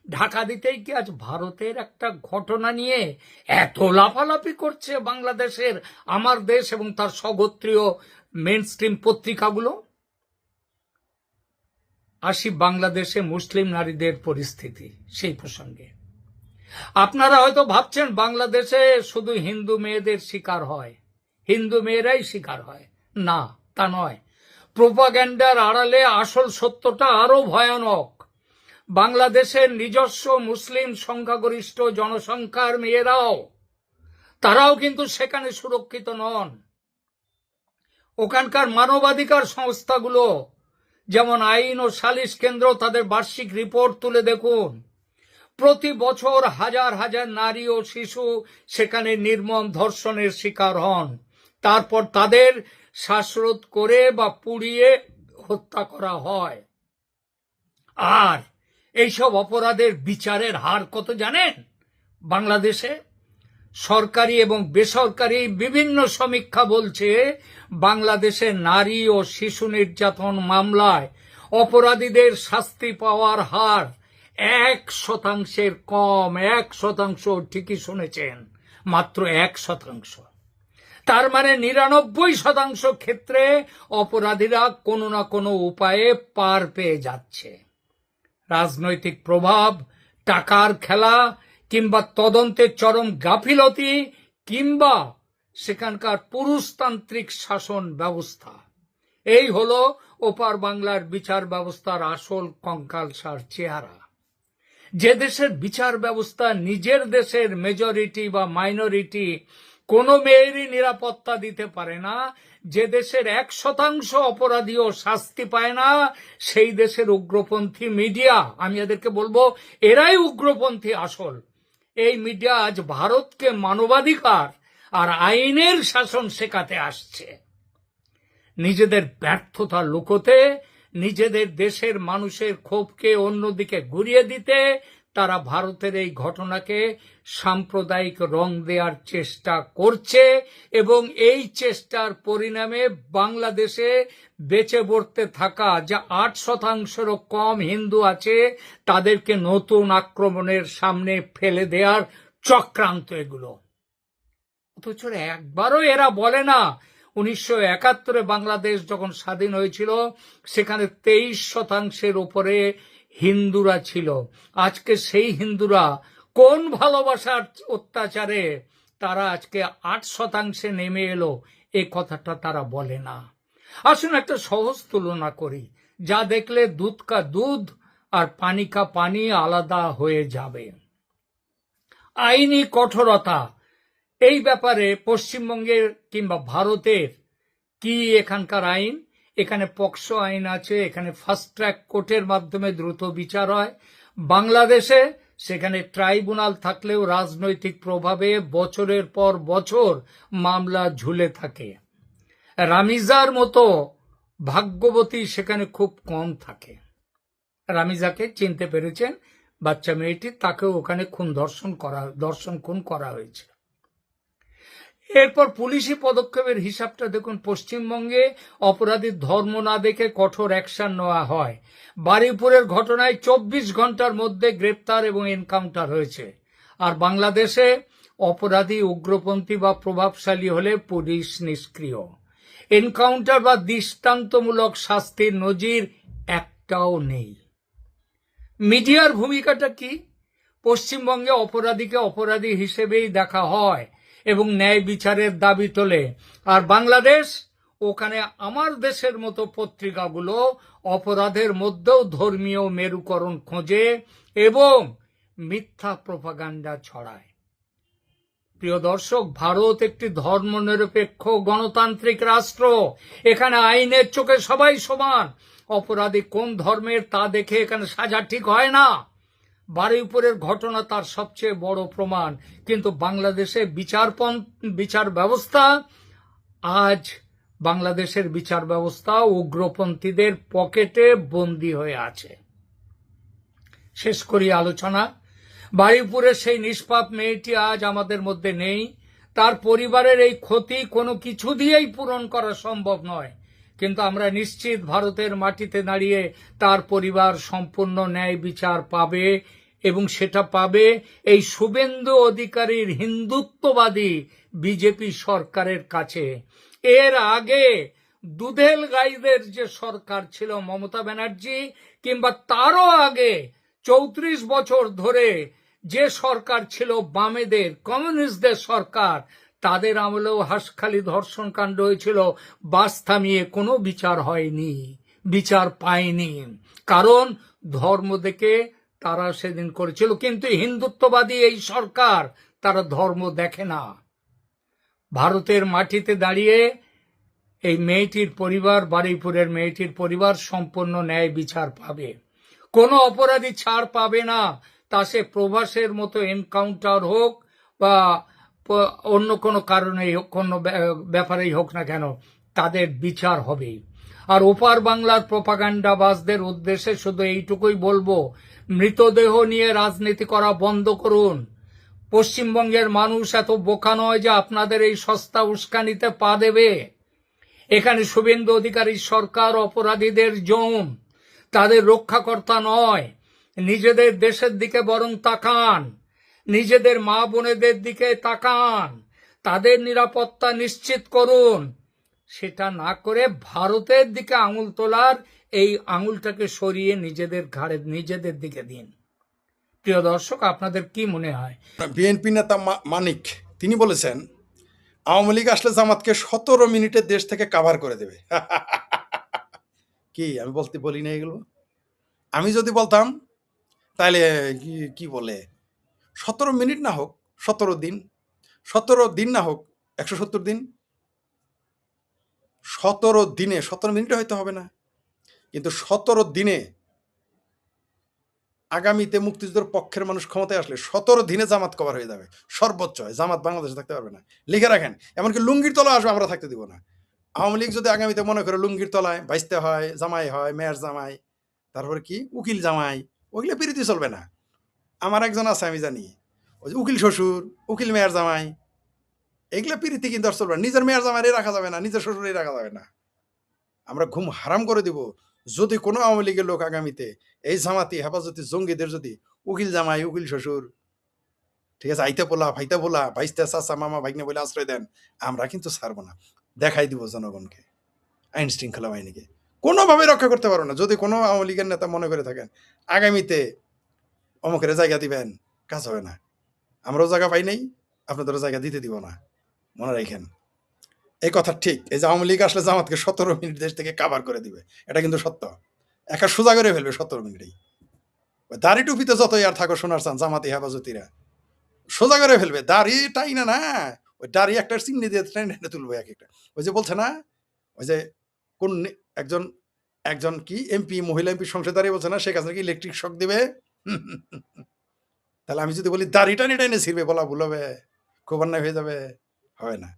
ঢাকা দিতেই কি আজ ভারতের একটা ঘটনা নিয়ে এত লাফালাফি করছে বাংলাদেশের আমার দেশ এবং তার স্বগোত্রীয় মেইনস্ট্রিম পত্রিকাগুলো? আসি বাংলাদেশে মুসলিম নারীদের পরিস্থিতি সেই প্রসঙ্গে। আপনারা হয়তো ভাবছেন বাংলাদেশে শুধু হিন্দু মেয়েদের শিকার হয়, হিন্দু মেয়েরাই শিকার হয়। না, তা নয়। প্রোপাগ্যান্ডার আড়ালে আসল সত্যটা আরো ভয়ানক। বাংলাদেশের নিজস্ব মুসলিম সংখ্যাগরিষ্ঠ জনসংখ্যার মেয়েরাও, তারাও কিন্তু সেখানে সুরক্ষিত নন। ওখানকার মানবাধিকার সংস্থাগুলো যেমন আইন ও সালিশ কেন্দ্র, তাদের বার্ষিক রিপোর্ট তুলে দেখুন। প্রতি বছর হাজার হাজার নারী ও শিশু সেখানে নির্মম ধর্ষণের শিকার হন। তারপর তাদের শ্বাসরোধ করে বা পুড়িয়ে হত্যা করা হয়। আর এইসব অপরাধের বিচারের হার কত জানেন? বাংলাদেশে সরকারি এবং বেসরকারি বিভিন্ন সমীক্ষা বলছে বাংলাদেশে নারী ও শিশু নির্যাতন মামলায় অপরাধীদের শাস্তি পাওয়ার হার 1% কম। 1%, ঠিকই শুনেছেন, মাত্র 1%। তার মানে 99% ক্ষেত্রে অপরাধীরা কোনো না কোনো উপায়ে পার পেয়ে যাচ্ছে। রাজনৈতিক প্রভাব, টাকার খেলা কিংবা তদন্তের চরম গাফিলতি কিংবা সেখানকার পুরুষতান্ত্রিক শাসন ব্যবস্থা, এই হলো ওপার বাংলার বিচার ব্যবস্থার আসল কঙ্কালসার চেহারা। যে দেশের বিচার ব্যবস্থা নিজের দেশের মেজরিটি বা মাইনরিটি কোনো মেয়েরই নিরাপত্তা দিতে পারে না, যে দেশের 1% অপরাধীও শাস্তি পায় না, সেই দেশের উগ্রপন্থী মিডিয়া, আমি এদেরকে বলবো এরাই উগ্রপন্থী আসল। এই মিডিয়া আজ ভারতকে মানবাধিকার আর আইনের শাসন শেখাতে আসছে। নিজেদের ব্যর্থতা লুকোতে, নিজেদের দেশের মানুষের ক্ষোভকে অন্যদিকে ঘুরিয়ে দিতে তারা ভারতের এই ঘটনাকে সাম্প্রদায়িক রং দেওয়ার চেষ্টা করছে এবং এই চেষ্টার পরিণামে বাংলাদেশে বেঁচে পড়তে থাকা যা 8%-রও কম হিন্দু আছে তাদেরকে নতুন আক্রমণের সামনে ফেলে দেওয়ার চক্রান্ত এগুলো। অথচ একবারও এরা বলে না 1971 বাংলাদেশ যখন স্বাধীন হয়েছিল সেখানে 23% উপরে হিন্দুরা ছিল। আজকে সেই হিন্দুরা কোন ভালোবাসার অত্যাচারে তারা আজকে 8% নেমে এলো, এই কথাটা তারা বলে না। আসুন একটা সহজ তুলনা করি, যা দেখলে দুধ কা দুধ আর পানি কা পানি আলাদা হয়ে যাবে। আইনি কঠোরতা, এই ব্যাপারে পশ্চিমবঙ্গের কিংবা ভারতের কি এখানকার আইন? এখানে পক্সো আইন আছে, এখানে ফাস্ট ট্র্যাক কোর্টের মাধ্যমে দ্রুত বিচার হয়। বাংলাদেশে সেখানে ট্রাইব্যুনাল থাকলেও রাজনৈতিক প্রভাবে বছরের পর বছর মামলা ঝুলে থাকে। রামিজার মতো ভাগ্যবতী সেখানে খুব কম থাকে। রামিজাকে চিনতে পেরেছেন বাচ্চা মেয়েটি, তাকেও ওখানে দর্শন খুন করা হয়েছে। এরপর পুলিশি পদক্ষেপের হিসাবটা দেখুন। পশ্চিমবঙ্গে অপরাধীর ধর্ম না দেখে কঠোর অ্যাকশন নেওয়া হয়। বারুইপুরের ঘটনায় 24 ঘন্টার মধ্যে গ্রেপ্তার এবং এনকাউন্টার হয়েছে। আর বাংলাদেশে অপরাধী উগ্রপন্থী বা প্রভাবশালী হলে পুলিশ নিষ্ক্রিয়। এনকাউন্টার বা দৃষ্টান্তমূলক শাস্তির নজির একটাও নেই। মিডিয়ার ভূমিকাটা কি? পশ্চিমবঙ্গে অপরাধীকে অপরাধী হিসেবেই দেখা হয় এবং ন্যায় বিচারের দাবি তোলে। আর বাংলাদেশ, ওখানে আমার দেশের মতো পত্রিকাগুলো অপরাধের মধ্যেও ধর্মীয় মেরুকরণ খোঁজে এবং মিথ্যা প্রোপাগান্ডা ছড়ায়। প্রিয় দর্শক, ভারত একটি ধর্মনিরপেক্ষ গণতান্ত্রিক রাষ্ট্র। এখানে আইনের চোখে সবাই সমান। অপরাধী কোন ধর্মের তা দেখে এখানে সাজা ঠিক হয় না। বারুইপুরের ঘটনা তার সবচেয়ে বড় প্রমাণ। কিন্তু বাংলাদেশে বিচার ব্যবস্থা আজ বাংলাদেশের বিচার ব্যবস্থা উগ্রপন্থীদের পকেটে বন্দী হয়ে আছে। শেষ করি আলোচনা। বারুইপুরের সেই নিষ্পাপ মেয়েটি আজ আমাদের মধ্যে নেই। তার পরিবারের এই ক্ষতি কোনো কিছু দিয়েই পূরণ করা সম্ভব নয়, কিন্তু আমরা নিশ্চিত ভারতের মাটিতে দাঁড়িয়ে তার পরিবার সম্পূর্ণ ন্যায় বিচার পাবে, এবং সেটা পাবে এই শুভেন্দু অধিকারীর হিন্দুত্ববাদী বিজেপি সরকারের কাছে। এর আগে দুধেল গাইদের যে সরকার ছিল মমতা ব্যানার্জি, কিংবা তারও আগে 34 বছর ধরে যে সরকার ছিল বামেদের, কমিউনিস্টদের সরকার, তাদের আমলেও হাঁসখালি ধর্ষণ কাণ্ড হয়েছিল, বাস থামিয়ে কোনো বিচার হয়নি, বিচার পায়নি। কারণ ধর্ম দেখে তারা সেদিন করেছিল। কিন্তু হিন্দুত্ববাদী এই সরকার, তারা ধর্ম দেখে না। ভারতের মাটিতে দাঁড়িয়ে এই মেয়েটির পরিবার, বারুইপুরের মেয়েটির পরিবার সম্পূর্ণ ন্যায় বিচার পাবে। কোনো অপরাধী ছাড় পাবে না, তা সে প্রভাসের মতো এনকাউন্টার হোক বা অন্য কোনো কারণেই হোক, কোনো ব্যাপারেই হোক না কেন, তাদের বিচার হবেই। আর ওপার বাংলার প্রোপাগান্ডাবাজদের উদ্দেশ্যে শুধু এইটুকুই বলবো, মৃতদেহ নিয়ে রাজনীতি করা বন্ধ করুন। পশ্চিমবঙ্গের মানুষ এত বোকা নয় যে আপনাদের এই সস্তা উস্কানিতে পা দেবে। এখানে শুভেন্দু অধিকারী সরকার অপরাধীদের জম, তাদের রক্ষাকর্তা নয়। নিজেদের দেশের দিকে বরং তাকান, নিজেদের মা বোনেদের দিকে তাকান, তাদের নিরাপত্তা নিশ্চিত করুন। সেটা না করে ভারতের দিকে আঙুল তোলার এই আঙুলটাকে সরিয়ে নিজেদের ঘাড়ে, নিজেদের দিকে দিন। প্রিয় দর্শক, আপনাদের কি মনে হয়? বিএনপি নেতা মানিক তিনি বলেছেন আওয়ামী লীগ আসলে জামাতকে 17 মিনিটে দেশ থেকে কাভার করে দেবে। কি আমি বলি না এগুলো? আমি যদি বলতাম তাহলে কি বলে 17 মিনিট না হোক 17 দিন, 17 দিন না হোক 170 দিন, 17 দিনে 17 মিনিটে হয়তো হবে না, কিন্তু 17 দিনে আগামীতে মুক্তিযুদ্ধের পক্ষের মানুষ ক্ষমতায় আসলে 17 দিনে জামাত কভার হয়ে যাবে। সর্বোচ্চ জামাত বাংলাদেশে থাকতে পারবে না, লিখে রাখেন। এমনকি লুঙ্গির তলায় আসবে, আমরা থাকতে দিব না। আওয়ামী লীগ যদি আগামীতে মনে করে লুঙ্গির তলায় বাইসতে হয়, জামাই হয়, মেয়ের জামাই, তারপরে কি উকিল জামাই, ওইগুলো পিরিতি চলবে না। আমার একজন আছে আমি জানি, ওই যে উকিল শ্বশুর, উকিল মেয়ের জামাই, এইগুলো পিরিতি কিন্তু আর চলবে না। নিজের মেয়ের জামাইরে রাখা যাবে না, নিজের শ্বশুরে রাখা যাবে না। আমরা ঘুম হারাম করে দিব যদি কোনো আওয়ামী লীগের লোক আগামীতে এই জামাতি হেফাজতি জঙ্গিদের যদি উকিল জামাই, উকিল শ্বশুর, ঠিক আছে, আইতে পোলা, ভাইতে পোলা, ভাইস্তে চাচা, মামা, ভাগ্নে বলে আশ্রয় দেন, আমরা কিন্তু ছাড়বো না। দেখাই দিব জনগণকে, আইন শৃঙ্খলা বাহিনীকে কোনোভাবে রক্ষা করতে পারবো না। যদি কোনো আওয়ামী লীগের নেতা মনে করে থাকেন আগামীতে অমুকের জায়গা দিবেন, কাজ হবে না। আমরাও জায়গা পাই নাই, আপনাদেরও জায়গা দিতে দিব না, মনে রাখেন। এই কথা ঠিক। এই যে আওয়ামী লীগ আসলে জামাতকে 17 মিনিট দেশ থেকে কাভার করে দিবে, এটা কিন্তু সত্য। একা সোজা করে ফেলবে 17 মিনিটেই। দাড়ি টুপিতে যতই আর থাকো শোনার চান জামাতি হেফাজতিরা, সোজা করে ফেলবে। দাড়ি টাই না, ওই দাড়ি একটা চিমনি দিয়ে টেনে তুলবে এক একটা। ওই যে বলছে না, ওই যে কোন একজন কি এমপি, মহিলা এমপি সংসদে দাঁড়িয়ে বলছে না, শেখ হাসিনাকে ইলেকট্রিক শক দিবে। তাহলে আমি যদি বলি দাড়ি টানি ছিড়বে, বলা ভুল হবে, খুব অন্যায় হয়ে যাবে, হবে না।